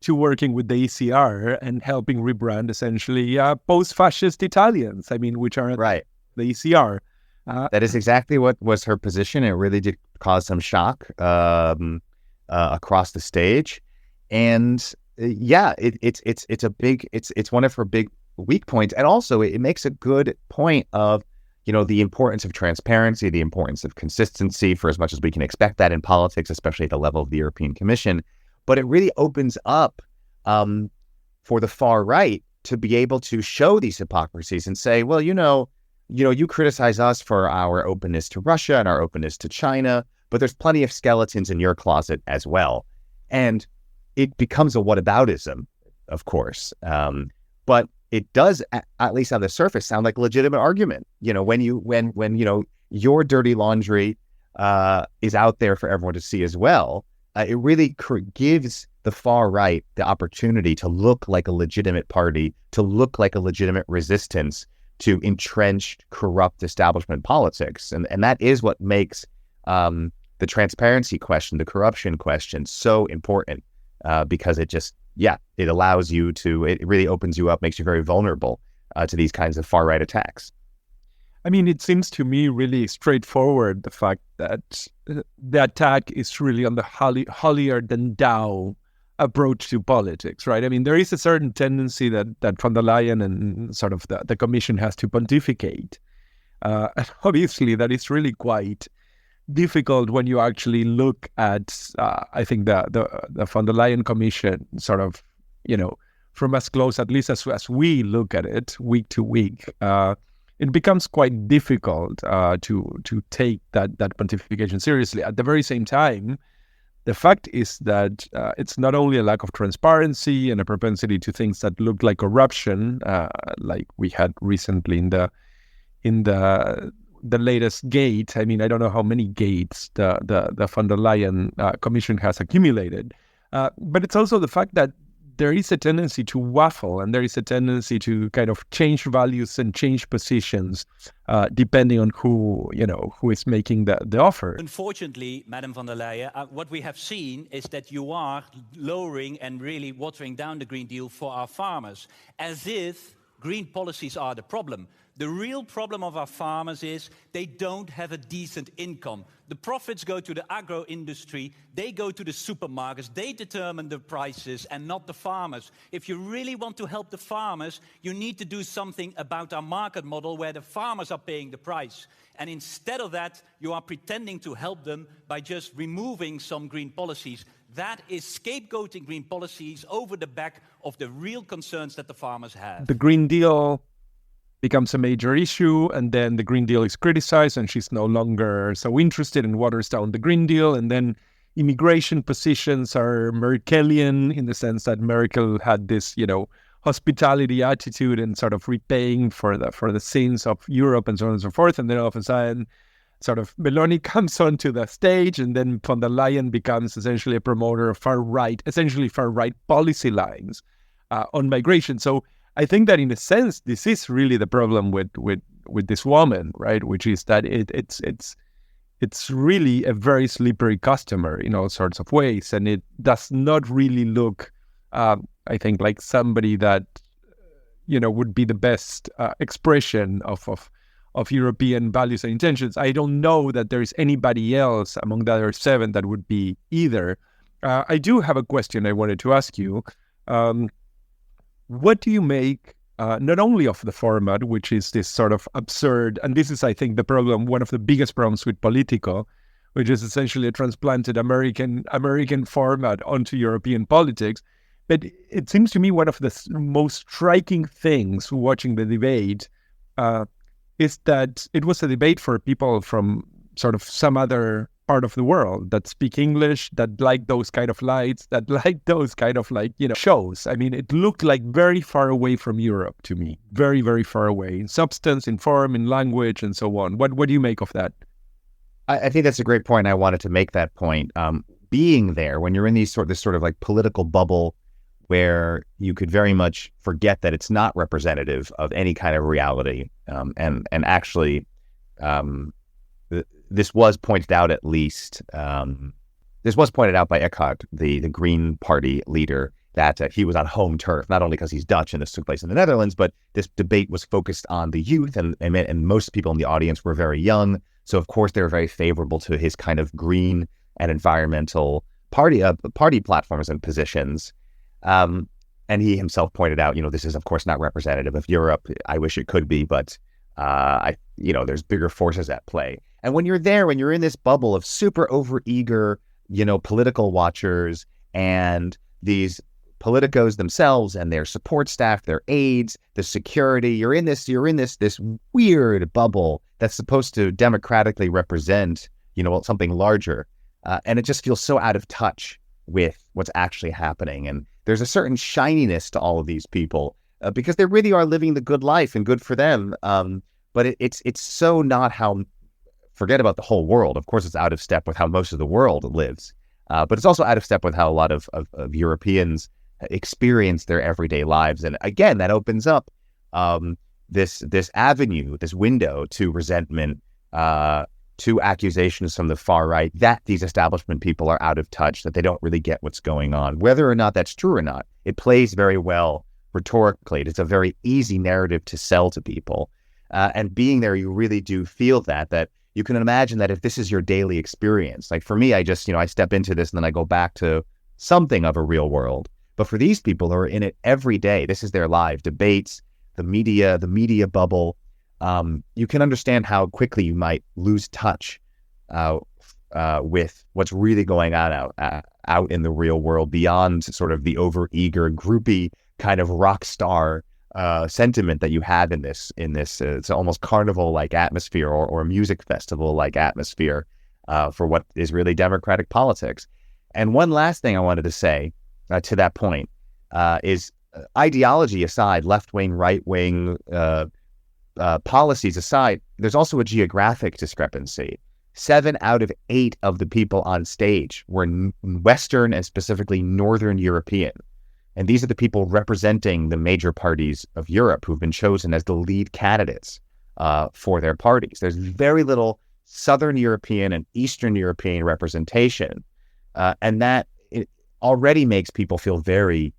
to working with the ECR and helping rebrand essentially post-fascist Italians, which are right. The ECR. That is exactly what was her position. It really did cause some shock across the stage. And it's one of her big weak points. And also it makes a good point of, the importance of transparency, the importance of consistency, for as much as we can expect that in politics, especially at the level of the European Commission. But it really opens up for the far right to be able to show these hypocrisies and say, well, you criticize us for our openness to Russia and our openness to China, but there's plenty of skeletons in your closet as well. And it becomes a whataboutism, of course. But it does, at least on the surface, sound like a legitimate argument. When your dirty laundry is out there for everyone to see as well, it really gives the far right the opportunity to look like a legitimate party, to look like a legitimate resistance to entrenched, corrupt establishment politics. And that is what makes the transparency question, the corruption question so important, because it just, it allows you it really opens you up, makes you very vulnerable to these kinds of far-right attacks. It seems to me really straightforward, the fact that the attack is really on the holier-than-thou approach to politics, right? There is a certain tendency that von der Leyen and sort of the Commission has to pontificate. And obviously, that is really quite difficult when you actually look at, I think, the von der Leyen Commission sort of, from as close, at least as we look at it week to week, it becomes quite difficult to take that pontification seriously. At the very same time, the fact is that it's not only a lack of transparency and a propensity to things that look like corruption, like we had recently in the latest gate. I don't know how many gates the von der Leyen Commission has accumulated, but it's also the fact that there is a tendency to waffle, and there is a tendency to kind of change values and change positions depending on who is making the offer. Unfortunately, Madam von der Leyen, what we have seen is that you are lowering and really watering down the Green Deal for our farmers, as if green policies are the problem. The real problem of our farmers is they don't have a decent income. The profits go to the agro industry, they go to the supermarkets, they determine the prices and not the farmers. If you really want to help the farmers, you need to do something about our market model where the farmers are paying the price. And instead of that, you are pretending to help them by just removing some green policies. That is scapegoating green policies over the back of the real concerns that the farmers have. The Green Deal becomes a major issue, and then the Green Deal is criticized, and she's no longer so interested and waters down the Green Deal. And then immigration positions are Merkelian in the sense that Merkel had this, hospitality attitude and sort of repaying for the sins of Europe and so on and so forth. And then all of a sudden, sort of Meloni comes onto the stage, and then von der Leyen becomes essentially a promoter of far right policy lines on migration. So I think that in a sense, this is really the problem with this woman, right? Which is that it's really a very slippery customer in all sorts of ways, and it does not really look, I think, like somebody that would be the best expression of European values and intentions. I don't know that there is anybody else among the other 7 that would be either. I do have a question I wanted to ask you. What do you make not only of the format, which is this sort of absurd, and this is, I think, the problem, one of the biggest problems with Politico, which is essentially a transplanted American format onto European politics. But it seems to me one of the most striking things watching the debate is that it was a debate for people from sort of some other part of the world that speak English, that like those kind of lights, that like those kind of shows. I mean, it looked like very far away from Europe to me, very, very far away in substance, in form, in language, and so on. What do you make of that? I think that's a great point. I wanted to make that point. Being there, when you're in this sort of like political bubble where you could very much forget that it's not representative of any kind of reality. And actually, this was pointed out at least, this was pointed out by Eckhart, the Green Party leader, that he was on home turf, not only because he's Dutch and this took place in the Netherlands, but this debate was focused on the youth, and most people in the audience were very young. So of course they were very favorable to his kind of green and environmental party platforms and positions. And he himself pointed out, this is of course not representative of Europe. I wish it could be, but there's bigger forces at play. And when you're there, when you're in this bubble of super overeager, political watchers and these politicos themselves and their support staff, their aides, the security, you're in this weird bubble that's supposed to democratically represent, something larger. And it just feels so out of touch with what's actually happening. And there's a certain shininess to all of these people because they really are living the good life and good for them. But it's so not how, forget about the whole world. Of course, it's out of step with how most of the world lives. But it's also out of step with how a lot of Europeans experience their everyday lives. And again, that opens up this avenue, this window to resentment, to accusations from the far right that these establishment people are out of touch, that they don't really get what's going on. Whether or not that's true or not, it plays very well rhetorically. It's a very easy narrative to sell to people. And being there, you really do feel that you can imagine that if this is your daily experience, like for me, I just, I step into this and then I go back to something of a real world. But for these people who are in it every day, this is their live debates, the media bubble. You can understand how quickly you might lose touch with what's really going on out in the real world beyond sort of the overeager, groupie kind of rock star sentiment that you have in this. It's almost carnival-like atmosphere or music festival-like atmosphere for what is really democratic politics. And one last thing I wanted to say to that point is ideology aside, left-wing, right-wing, policies aside, there's also a geographic discrepancy. 7 out of 8 of the people on stage were Western and specifically Northern European. And these are the people representing the major parties of Europe who've been chosen as the lead candidates for their parties. There's very little Southern European and Eastern European representation. And that it already makes people feel very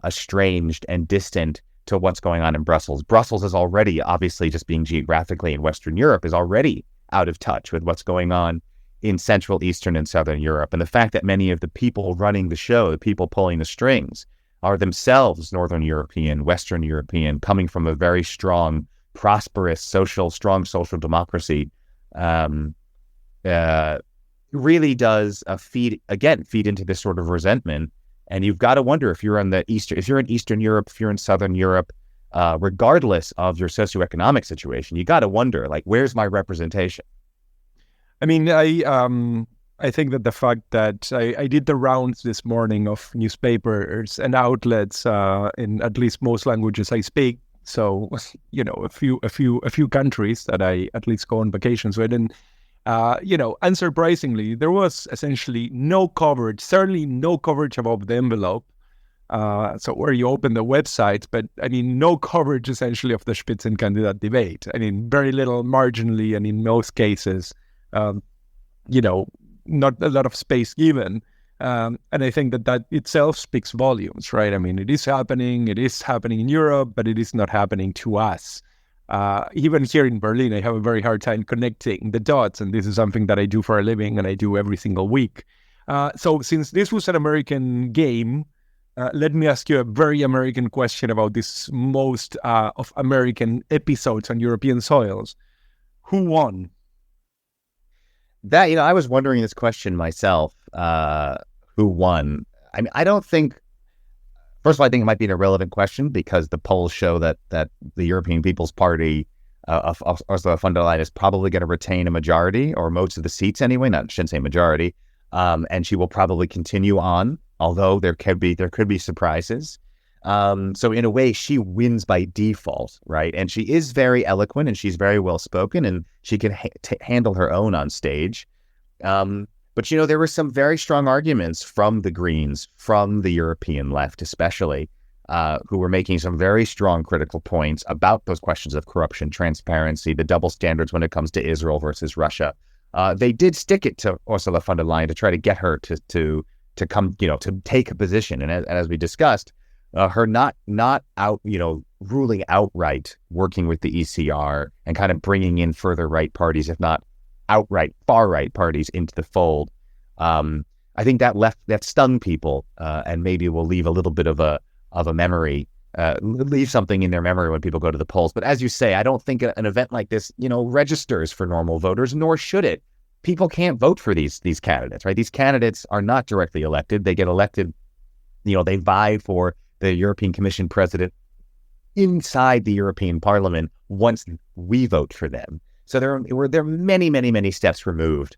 estranged and distant to what's going on in Brussels. Brussels is already, obviously just being geographically in Western Europe, is already out of touch with what's going on in Central, Eastern, and Southern Europe. And the fact that many of the people running the show, the people pulling the strings, are themselves Northern European, Western European, coming from a very strong, prosperous, strong social democracy, really does feed into this sort of resentment. And you've got to wonder if you're in Eastern Europe, if you're in Southern Europe, regardless of your socioeconomic situation, you got to wonder, like, where's my representation? I mean, I think that the fact that I did the rounds this morning of newspapers and outlets in at least most languages I speak. So, a few countries that I at least go on vacations with, and unsurprisingly, there was essentially no coverage, certainly no coverage above the envelope. So where you open the websites, but I mean, no coverage essentially of the Spitzenkandidat debate. I mean, very little marginally, and in most cases, not a lot of space given. And I think that itself speaks volumes, right? I mean, it is happening in Europe, but it is not happening to us. Even here in Berlin, I have a very hard time connecting the dots, and this is something that I do for a living and I do every single week. So since this was an American game, let me ask you a very American question about this most of American episodes on European soils. Who won? That, I was wondering this question myself, who won? I mean, I don't think, first of all, I think it might be an irrelevant question because the polls show that the European People's Party of Ursula von der Leyen is probably going to retain a majority, or most of the seats anyway, I shouldn't say majority, and she will probably continue on, although there could be surprises. So in a way, she wins by default, right? And she is very eloquent and she's very well spoken and she can handle her own on stage. But there were some very strong arguments from the Greens, from the European left especially, who were making some very strong critical points about those questions of corruption, transparency, the double standards when it comes to Israel versus Russia. They did stick it to Ursula von der Leyen to try to get her to come, to take a position. And as we discussed, her not out, ruling outright, working with the ECR and kind of bringing in further right parties, if not outright far right parties, into the fold. I think that stung people, and maybe will leave a little bit of a memory, leave something in their memory when people go to the polls. But as you say, I don't think an event like this, registers for normal voters, nor should it. People can't vote for these candidates, right? These candidates are not directly elected. They get elected, they vie for the European Commission president inside the European Parliament once we vote for them. So they're many, many, many steps removed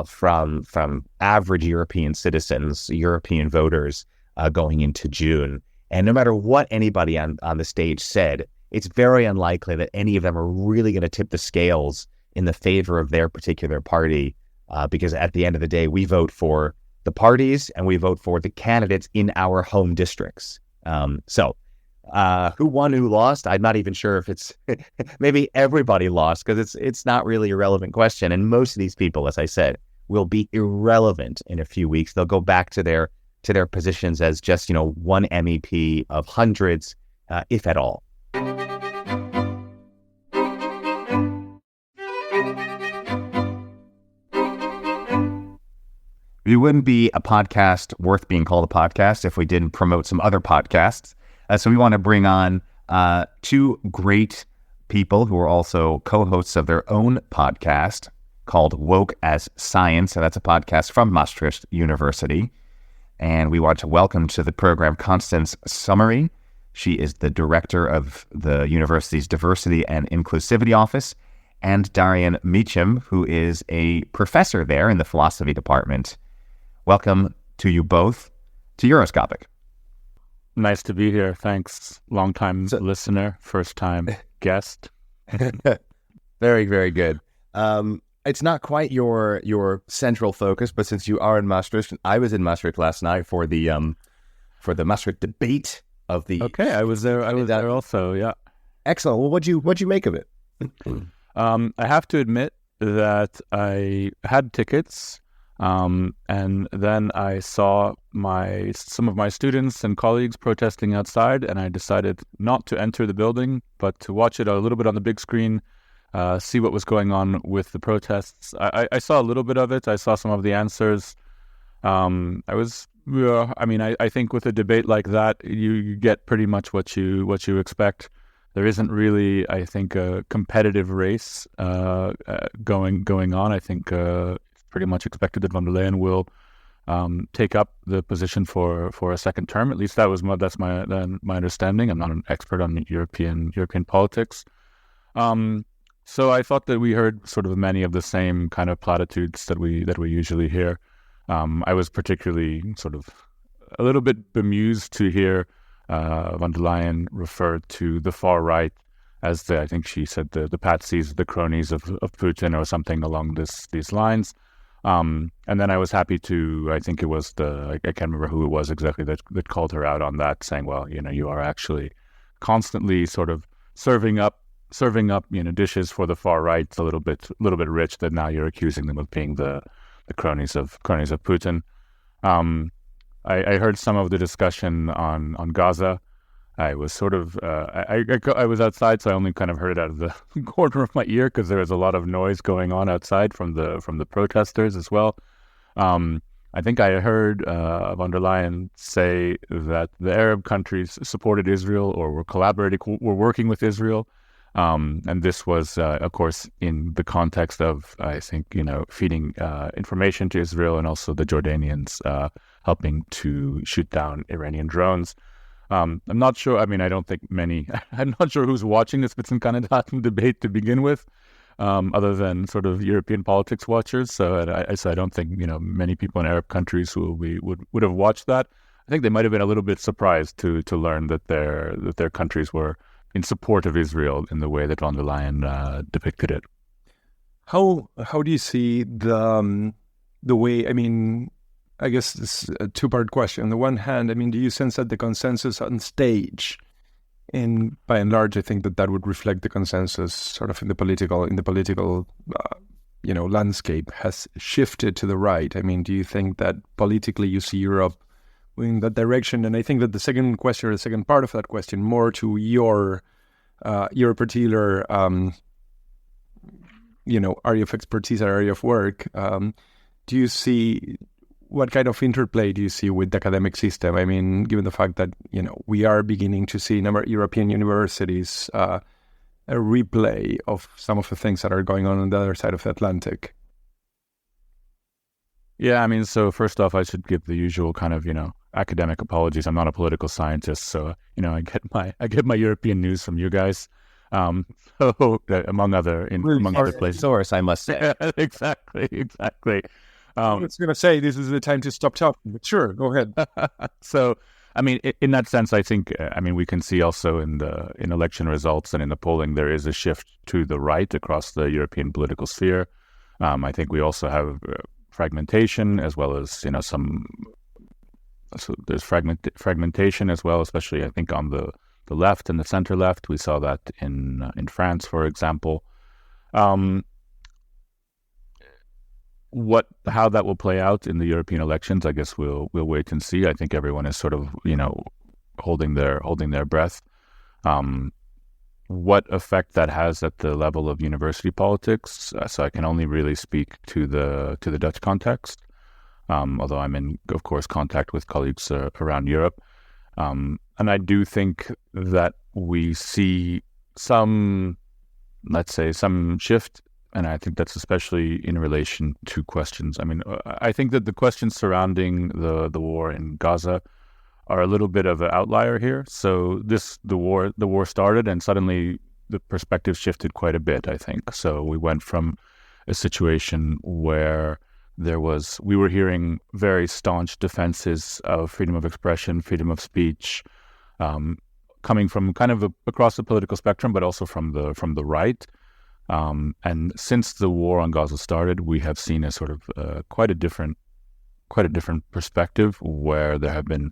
from average European citizens, European voters going into June. And no matter what anybody on the stage said, it's very unlikely that any of them are really going to tip the scales in the favor of their particular party, because at the end of the day, we vote for the parties and we vote for the candidates in our home districts. So who won, who lost? I'm not even sure if it's maybe everybody lost, because it's not really a relevant question. And most of these people, as I said, will be irrelevant in a few weeks. They'll go back to their positions as just, one MEP of hundreds, if at all. We wouldn't be a podcast worth being called a podcast if we didn't promote some other podcasts. So we want to bring on two great people who are also co-hosts of their own podcast called Woke as Science. And that's a podcast from Maastricht University. And we want to welcome to the program Constance Summery. She is the director of the university's Diversity and Inclusivity Office, and Darian Meacham, who is a professor there in the philosophy department. Welcome to you both to Euroscopic. Nice to be here. Thanks. Long-time listener, first-time guest. Very, very good. It's not quite your central focus, but since you are in Maastricht, I was in Maastricht last night for the Maastricht debate of the. Okay, I was there. I was there also. Yeah. Excellent. Well, what'd you make of it? I have to admit that I had tickets. And then I saw some of my students and colleagues protesting outside, and I decided not to enter the building, but to watch it a little bit on the big screen, see what was going on with the protests. I saw a little bit of it. I saw some of the answers. I think with a debate like that, you get pretty much what you expect. There isn't really, I think, a competitive race going on. I think pretty much expected that von der Leyen will take up the position for a second term. At least that's my understanding. I'm not an expert on European politics. So I thought that we heard sort of many of the same kind of platitudes that we usually hear. I was particularly sort of a little bit bemused to hear von der Leyen refer to the far right as I think she said the patsies, the cronies of Putin, or something along these lines. And then I was happy to, I think it was I can't remember who it was exactly that called her out on that, saying, well, you are actually constantly sort of serving up, dishes for the far right. It's a little bit rich that now you're accusing them of being the cronies of Putin. I heard some of the discussion on Gaza. I was sort of I was outside, so I only kind of heard it out of the corner of my ear because there was a lot of noise going on outside from the protesters as well. I think I heard von der Leyen say that the Arab countries supported Israel or were working with Israel, and this was, of course, in the context of, I think, feeding information to Israel and also the Jordanians helping to shoot down Iranian drones. I'm not sure. I mean, I don't think many. I'm not sure who's watching this Spitzenkandidaten debate to begin with, other than sort of European politics watchers. So I don't think many people in Arab countries who would have watched that. I think they might have been a little bit surprised to learn that their countries were in support of Israel in the way that von der Leyen depicted it. How do you see the way? I mean, I guess this is a two-part question. On the one hand, I mean, do you sense that the consensus on stage, and by and large, I think that would reflect the consensus sort of in the political landscape, has shifted to the right? I mean, do you think that politically you see Europe in that direction? And I think that the second question, or the second part of that question, more to your particular area of expertise or area of work, do you see, what kind of interplay do you see with the academic system? I mean, given the fact that, we are beginning to see in our European universities a replay of some of the things that are going on the other side of the Atlantic. Yeah, I mean, so first off, I should give the usual kind of, academic apologies. I'm not a political scientist, so, I get my European news from you guys. So among other places. Source, I must say. Exactly. I was going to say, this is the time to stop talking, but sure, go ahead. So, I mean, in that sense, I think, we can see also in election results and in the polling, there is a shift to the right across the European political sphere. I think we also have fragmentation as well as, so there's fragmentation as well, especially I think on the left and the center left. We saw that in France, for example. How that will play out in the European elections, I guess we'll wait and see. I think everyone is sort of holding their breath. What effect that has at the level of university politics? So I can only really speak to the Dutch context, although I'm in, of course, contact with colleagues around Europe, and I do think that we see some shift. And I think that's especially in relation to questions. I mean, I think that the questions surrounding the war in Gaza are a little bit of an outlier here. So the war started, and suddenly the perspective shifted quite a bit, I think. So we went from a situation where we were hearing very staunch defenses of freedom of expression, freedom of speech, coming from kind of across the political spectrum, but also from the right. And since the war on Gaza started, we have seen a sort of quite a different perspective, where there have been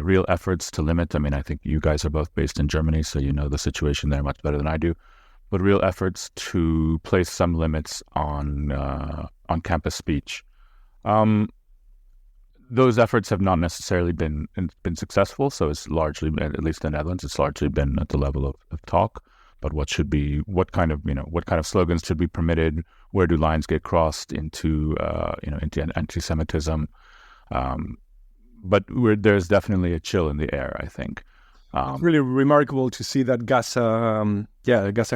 real efforts to limit. I mean, I think you guys are both based in Germany, so you know the situation there much better than I do. But real efforts to place some limits on campus speech. Those efforts have not necessarily been successful. So it's largely, at least in the Netherlands, it's largely been at the level of talk. But what kind of slogans should be permitted? Where do lines get crossed into anti-Semitism? But there's definitely a chill in the air, I think. It's really remarkable to see that Gaza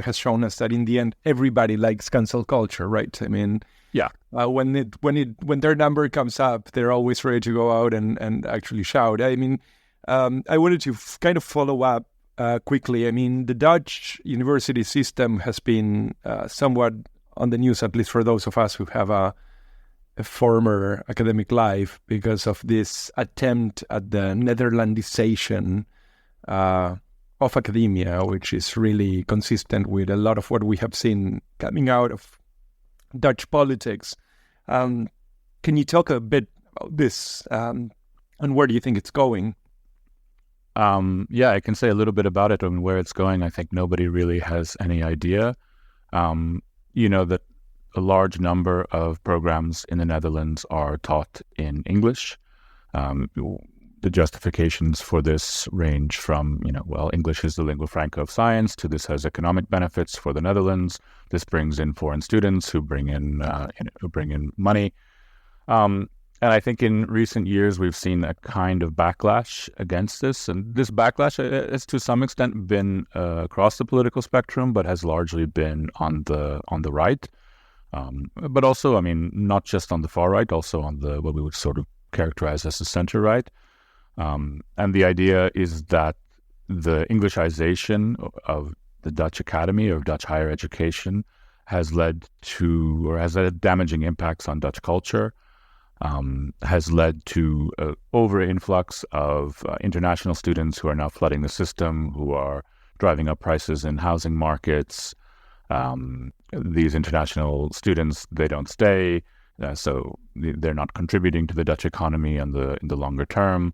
has shown us that in the end, everybody likes cancel culture, right? I mean, when their number comes up, they're always ready to go out and actually shout. I mean, I wanted to kind of follow up quickly. I mean, the Dutch university system has been somewhat on the news, at least for those of us who have a former academic life, because of this attempt at the Netherlandization of academia, which is really consistent with a lot of what we have seen coming out of Dutch politics. Can you talk a bit about this and where do you think it's going? Yeah, I can say a little bit about it and where it's going. I think nobody really has any idea. That a large number of programs in the Netherlands are taught in English. The justifications for this range from, English is the lingua franca of science, to this has economic benefits for the Netherlands. This brings in foreign students who bring in money. And I think in recent years, we've seen a kind of backlash against this. And this backlash has to some extent been across the political spectrum, but has largely been on the right. But also, not just on the far right, also on the what we would sort of characterize as the center right. And the idea is that the Englishization of the Dutch academy or Dutch higher education has led to, or has had damaging impacts on Dutch culture, has led to an over-influx of international students who are now flooding the system, who are driving up prices in housing markets. These international students, they don't stay, so they're not contributing to the Dutch economy in the longer term.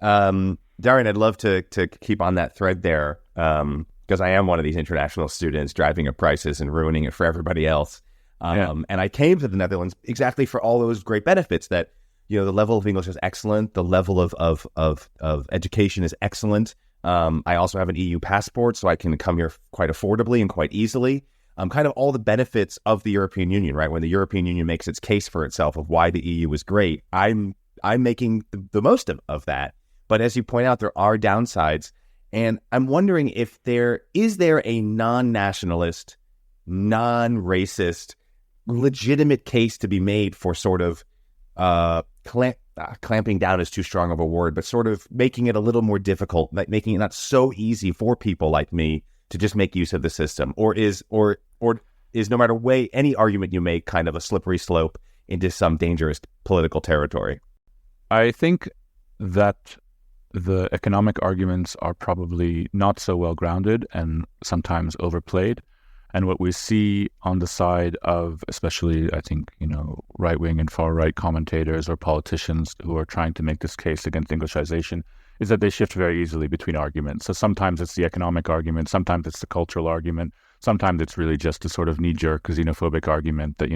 Darian, I'd love to keep on that thread there, because I am one of these international students driving up prices and ruining it for everybody else. And I came to the Netherlands exactly for all those great benefits that, the level of English is excellent. The level of education is excellent. I also have an EU passport, so I can come here quite affordably and quite easily. Kind of all the benefits of the European Union, right? When the European Union makes its case for itself of why the EU is great, I'm making the most of that. But as you point out, there are downsides. And I'm wondering if there is a non-nationalist, non-racist, legitimate case to be made for sort of clamping down is too strong of a word, but sort of making it a little more difficult, like making it not so easy for people like me to just make use of the system, or is no matter any argument you make kind of a slippery slope into some dangerous political territory? I think that the economic arguments are probably not so well grounded and sometimes overplayed. And what we see on the side of, especially, I think, right-wing and far-right commentators or politicians who are trying to make this case against Englishization, is that they shift very easily between arguments. So sometimes it's the economic argument, sometimes it's the cultural argument, sometimes it's really just a sort of knee-jerk xenophobic argument that,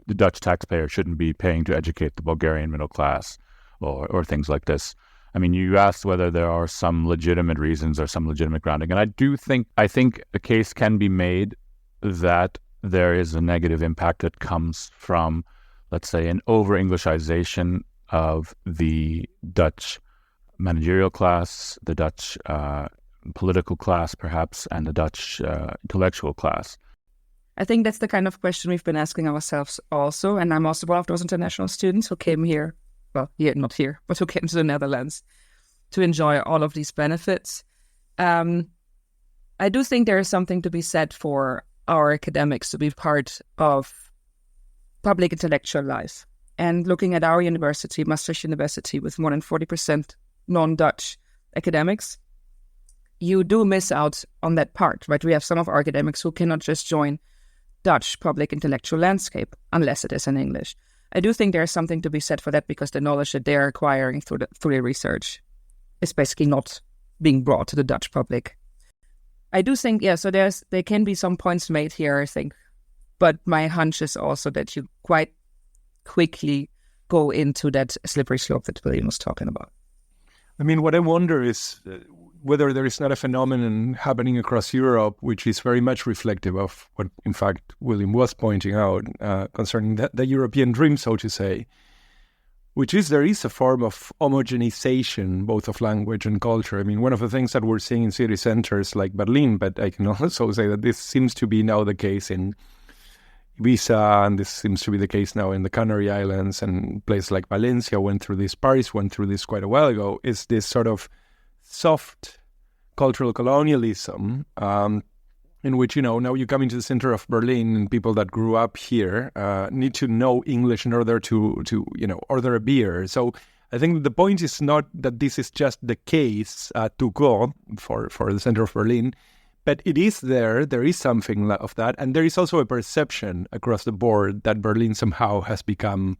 the Dutch taxpayer shouldn't be paying to educate the Bulgarian middle class or things like this. I mean, you asked whether there are some legitimate reasons or some legitimate grounding. And I think a case can be made that there is a negative impact that comes from, let's say, an over-Englishization of the Dutch managerial class, the Dutch political class, perhaps, and the Dutch intellectual class. I think that's the kind of question we've been asking ourselves also. And I'm also one of those international students who came here, not here, but who came to the Netherlands to enjoy all of these benefits. I do think there is something to be said for our academics to be part of public intellectual life. And looking at our university, Maastricht University, with more than 40% non-Dutch academics, you do miss out on that part, right? We have some of our academics who cannot just join Dutch public intellectual landscape unless it is in English. I do think there's something to be said for that, because the knowledge that they're acquiring through the research is basically not being brought to the Dutch public. I do think, so there can be some points made here, I think. But my hunch is also that you quite quickly go into that slippery slope that William was talking about. I mean, what I wonder is whether there is not a phenomenon happening across Europe, which is very much reflective of what, in fact, William was pointing out concerning the European dream, so to say, which is there is a form of homogenization, both of language and culture. I mean, one of the things that we're seeing in city centers like Berlin, but I can also say that this seems to be now the case in Ibiza, and this seems to be the case now in the Canary Islands, and places like Valencia went through this, Paris went through this quite a while ago, is this sort of soft cultural colonialism, in which, now you come into the center of Berlin and people that grew up here need to know English in order to order a beer. So I think the point is not that this is just the case to go for the center of Berlin, but it is there. There is something of that. And there is also a perception across the board that Berlin somehow has become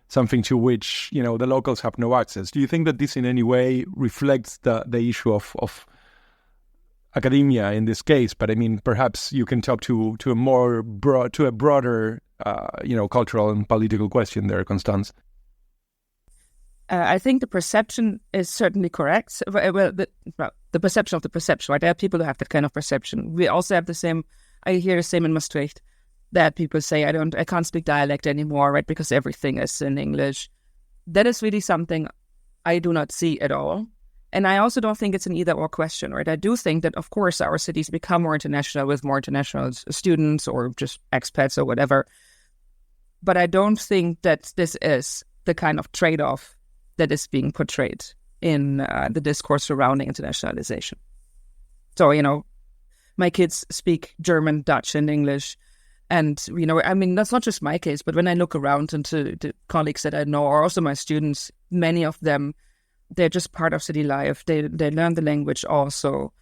something to which, the locals have no access. Do you think that this in any way reflects the issue of academia in this case? But I mean, perhaps you can talk to a broader, cultural and political question there, Constance. I think the perception is certainly correct. Well, the perception of the perception, right? There are people who have that kind of perception. We also have the same, I hear the same in Maastricht, that people say, I can't speak dialect anymore, right? Because everything is in English. That is really something I do not see at all. And I also don't think it's an either or question, right? I do think that, of course, our cities become more international with more international students or just expats or whatever. But I don't think that this is the kind of trade-off that is being portrayed in the discourse surrounding internationalization. So, my kids speak German, Dutch, and English. And, that's not just my case, but when I look around into the colleagues that I know, or also my students, many of them, they're just part of city life. They learn the language also,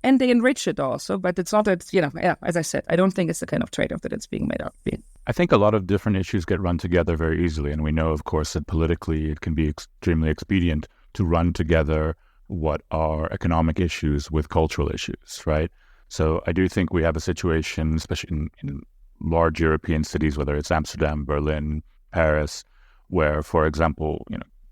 and they enrich it also. But it's not that, as I said, I don't think it's the kind of trade-off that it's being made out to be. I think a lot of different issues get run together very easily. And we know, of course, that politically it can be extremely expedient to run together what are economic issues with cultural issues, right? So I do think we have a situation, especially in large European cities, whether it's Amsterdam, Berlin, Paris, where, for example,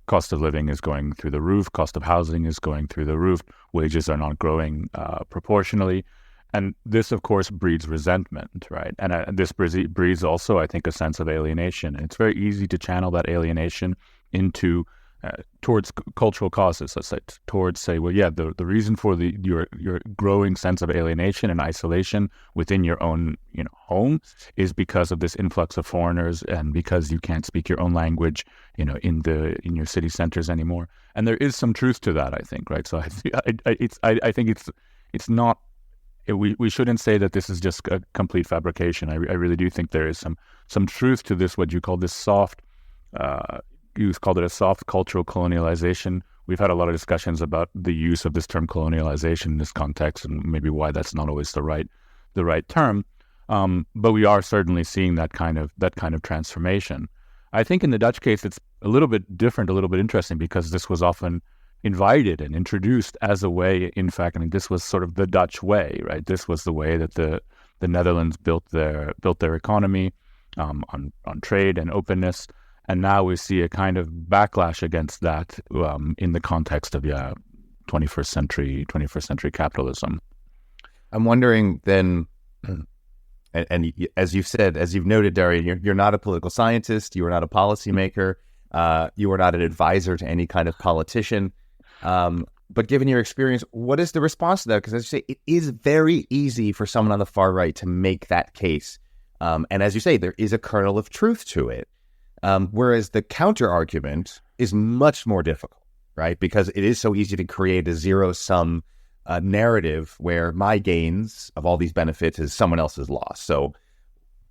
cost of living is going through the roof, cost of housing is going through the roof, wages are not growing proportionally. And this, of course, breeds resentment, right? And this breeds also, I think, a sense of alienation. And it's very easy to channel that alienation into towards cultural causes, let's say, towards say, well, yeah, the reason for your growing sense of alienation and isolation within your own home is because of this influx of foreigners and because you can't speak your own language, in your city centers anymore. And there is some truth to that, I think, right? So I think it's not. We shouldn't say that this is just a complete fabrication. I really do think there is some truth to this. What you call this soft. You called it a soft cultural colonialization. We've had a lot of discussions about the use of this term colonialization in this context, and maybe why that's not always the right term. But we are certainly seeing that kind of transformation. I think in the Dutch case, it's a little bit different, a little bit interesting, because this was often invited and introduced as a way. In fact, this was sort of the Dutch way, right? This was the way that the Netherlands built their economy on trade and openness. And now we see a kind of backlash against that in the context of 21st century capitalism. I'm wondering then, and as you've noted, Darian, you're not a political scientist, you are not a policymaker, you are not an advisor to any kind of politician. But given your experience, what is the response to that? Because as you say, it is very easy for someone on the far right to make that case. And as you say, there is a kernel of truth to it. Whereas the counter argument is much more difficult, right? Because it is so easy to create a zero-sum narrative where my gains of all these benefits is someone else's loss. So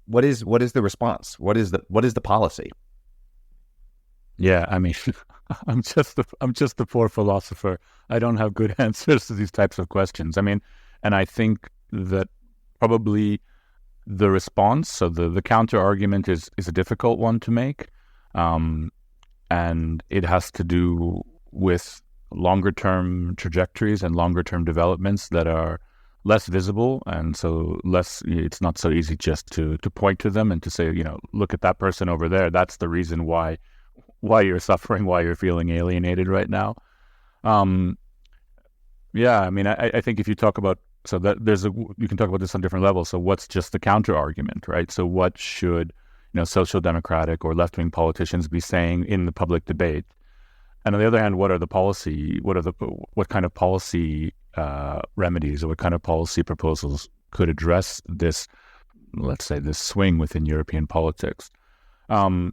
what is the response? What is the policy? Yeah, I'm just the poor philosopher. I don't have good answers to these types of questions. And I think that probably the response, so the counter argument is a difficult one to make, and it has to do with longer term trajectories and longer term developments that are less visible, and so it's not so easy just to point to them and to say, look at that person over there. That's the reason why you're suffering, why you're feeling alienated right now. I think if you talk about, so that you can talk about this on different levels. So what's just the counter argument, right? So what should social democratic or left wing politicians be saying in the public debate? And on the other hand, what kind of policy remedies or what kind of policy proposals could address this let's say, this swing within European politics. I'm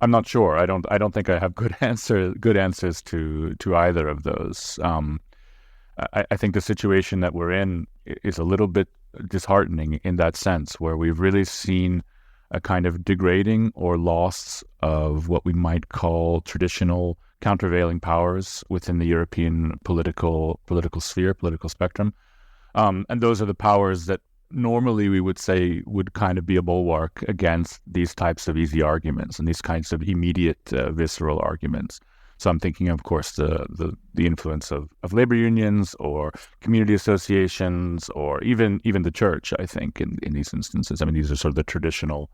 not sure. I don't think I have good answers to either of those. I think the situation that we're in is a little bit disheartening in that sense, where we've really seen a kind of degrading or loss of what we might call traditional countervailing powers within the European political sphere, political spectrum. And those are the powers that normally we would say would kind of be a bulwark against these types of easy arguments and these kinds of immediate visceral arguments. So I'm thinking, of course, the influence of labor unions or community associations or even the church, I think, in these instances. I mean, these are sort of the traditional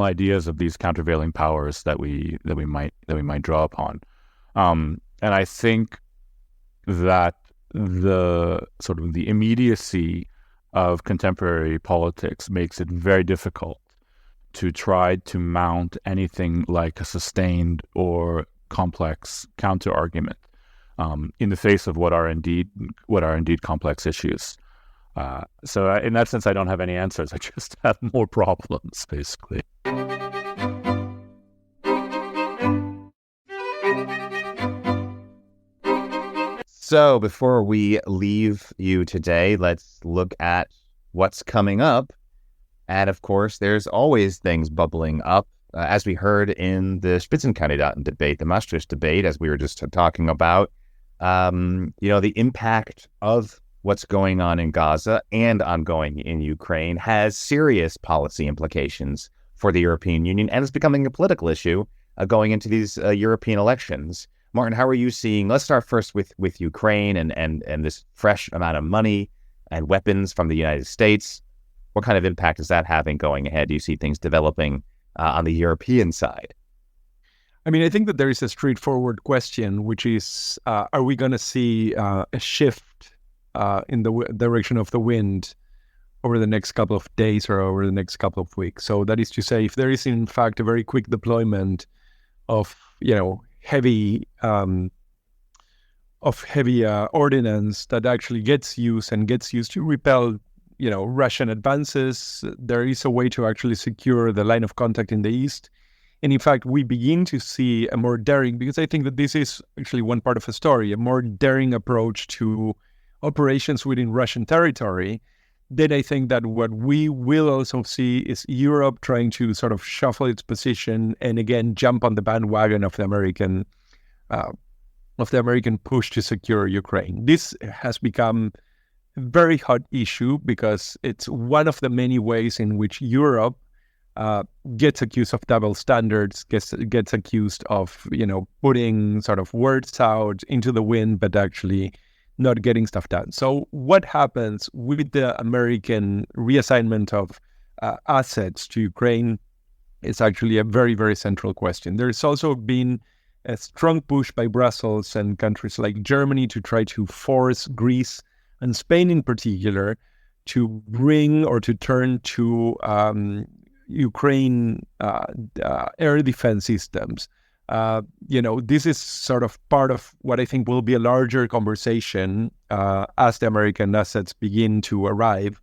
ideas of these countervailing powers that we might draw upon. And I think that the sort of the immediacy of contemporary politics makes it very difficult to try to mount anything like a sustained or complex counter-argument in the face of what are indeed complex issues. So in that sense, I don't have any answers. I just have more problems, basically. So before we leave you today, let's look at what's coming up. And of course, there's always things bubbling up. As we heard in the Spitzenkandidaten debate, the Maastricht debate, as we were just talking about, the impact of what's going on in Gaza and ongoing in Ukraine has serious policy implications for the European Union, and it's becoming a political issue going into these European elections. Martin, how are you seeing? Let's start first with Ukraine and this fresh amount of money and weapons from the United States. What kind of impact is that having going ahead? Do you see things developing on the European side? I mean, I think that there is a straightforward question, which is, are we going to see a shift in the direction of the wind over the next couple of days or over the next couple of weeks? So that is to say, if there is in fact a very quick deployment of, heavy ordnance that actually gets used to repel, Russian advances, there is a way to actually secure the line of contact in the east. And in fact, we begin to see a more daring, because I think that this is actually one part of a story, a more daring approach to operations within Russian territory. Then I think that what we will also see is Europe trying to sort of shuffle its position and again jump on the bandwagon of the American push to secure Ukraine. This has become a very hot issue because it's one of the many ways in which Europe gets accused of double standards, gets accused of putting sort of words out into the wind, but actually not getting stuff done. So what happens with the American reassignment of assets to Ukraine is actually a very, very central question. There's also been a strong push by Brussels and countries like Germany to try to force Greece and Spain in particular to bring or to turn to Ukraine air defense systems. This is sort of part of what I think will be a larger conversation as the American assets begin to arrive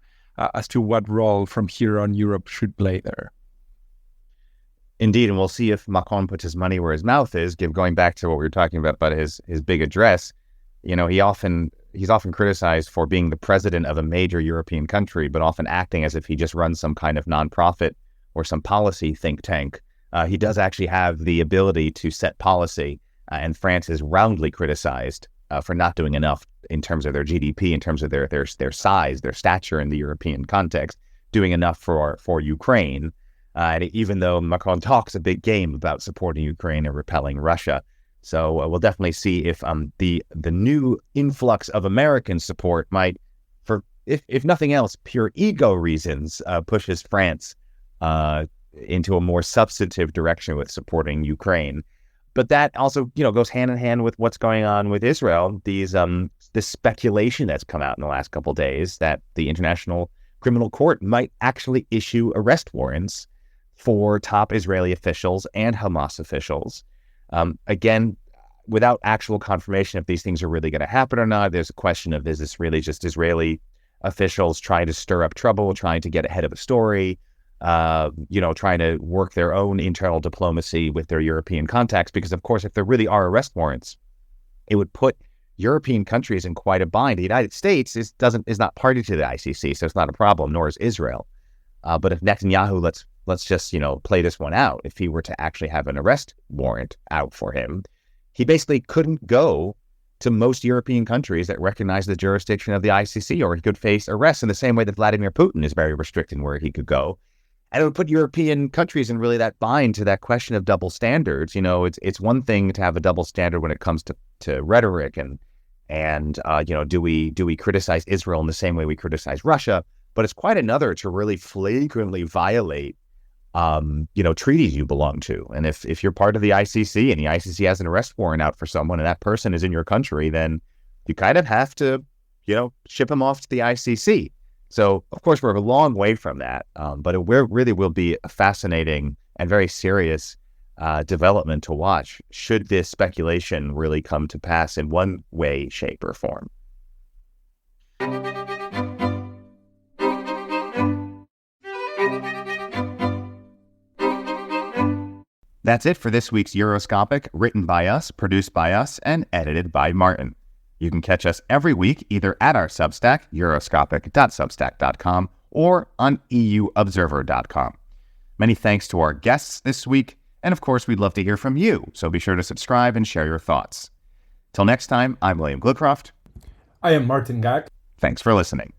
as to what role from here on Europe should play there. Indeed, and we'll see if Macron puts his money where his mouth is. Going back to what we were talking about his big address, he's often criticized for being the president of a major European country, but often acting as if he just runs some kind of nonprofit or some policy think tank. He does actually have the ability to set policy, and France is roundly criticized for not doing enough in terms of their GDP, in terms of their size, their stature in the European context, doing enough for Ukraine. And even though Macron talks a big game about supporting Ukraine and repelling Russia. So we'll definitely see if the new influx of American support might, for if nothing else, pure ego reasons, pushes France into a more substantive direction with supporting Ukraine. But that also, goes hand in hand with what's going on with Israel. This speculation that's come out in the last couple of days that the International Criminal Court might actually issue arrest warrants for top Israeli officials and Hamas officials. Again, without actual confirmation if these things are really going to happen or not. There's a question of, is this really just Israeli officials trying to stir up trouble, trying to get ahead of a story, trying to work their own internal diplomacy with their European contacts. Because, of course, if there really are arrest warrants, it would put European countries in quite a bind. The United States is not party to the ICC, so it's not a problem, nor is Israel. But if Netanyahu, let's just play this one out. If he were to actually have an arrest warrant out for him, he basically couldn't go to most European countries that recognize the jurisdiction of the ICC, or he could face arrest in the same way that Vladimir Putin is very restricted in where he could go. And it would put European countries in really that bind to that question of double standards. It's one thing to have a double standard when it comes to rhetoric and do we criticize Israel in the same way we criticize Russia? But it's quite another to really flagrantly violate treaties you belong to. And if you're part of the ICC and the ICC has an arrest warrant out for someone and that person is in your country, then you kind of have to, ship them off to the ICC. So, of course, we're a long way from that, but it really will be a fascinating and very serious development to watch should this speculation really come to pass in one way, shape, or form. That's it for this week's Euroscopic, written by us, produced by us, and edited by Martin. You can catch us every week either at our Substack, euroscopic.substack.com, or on euobserver.com. Many thanks to our guests this week, and of course, we'd love to hear from you, so be sure to subscribe and share your thoughts. Till next time, I'm William Glucroft. I am Martin Gag. Thanks for listening.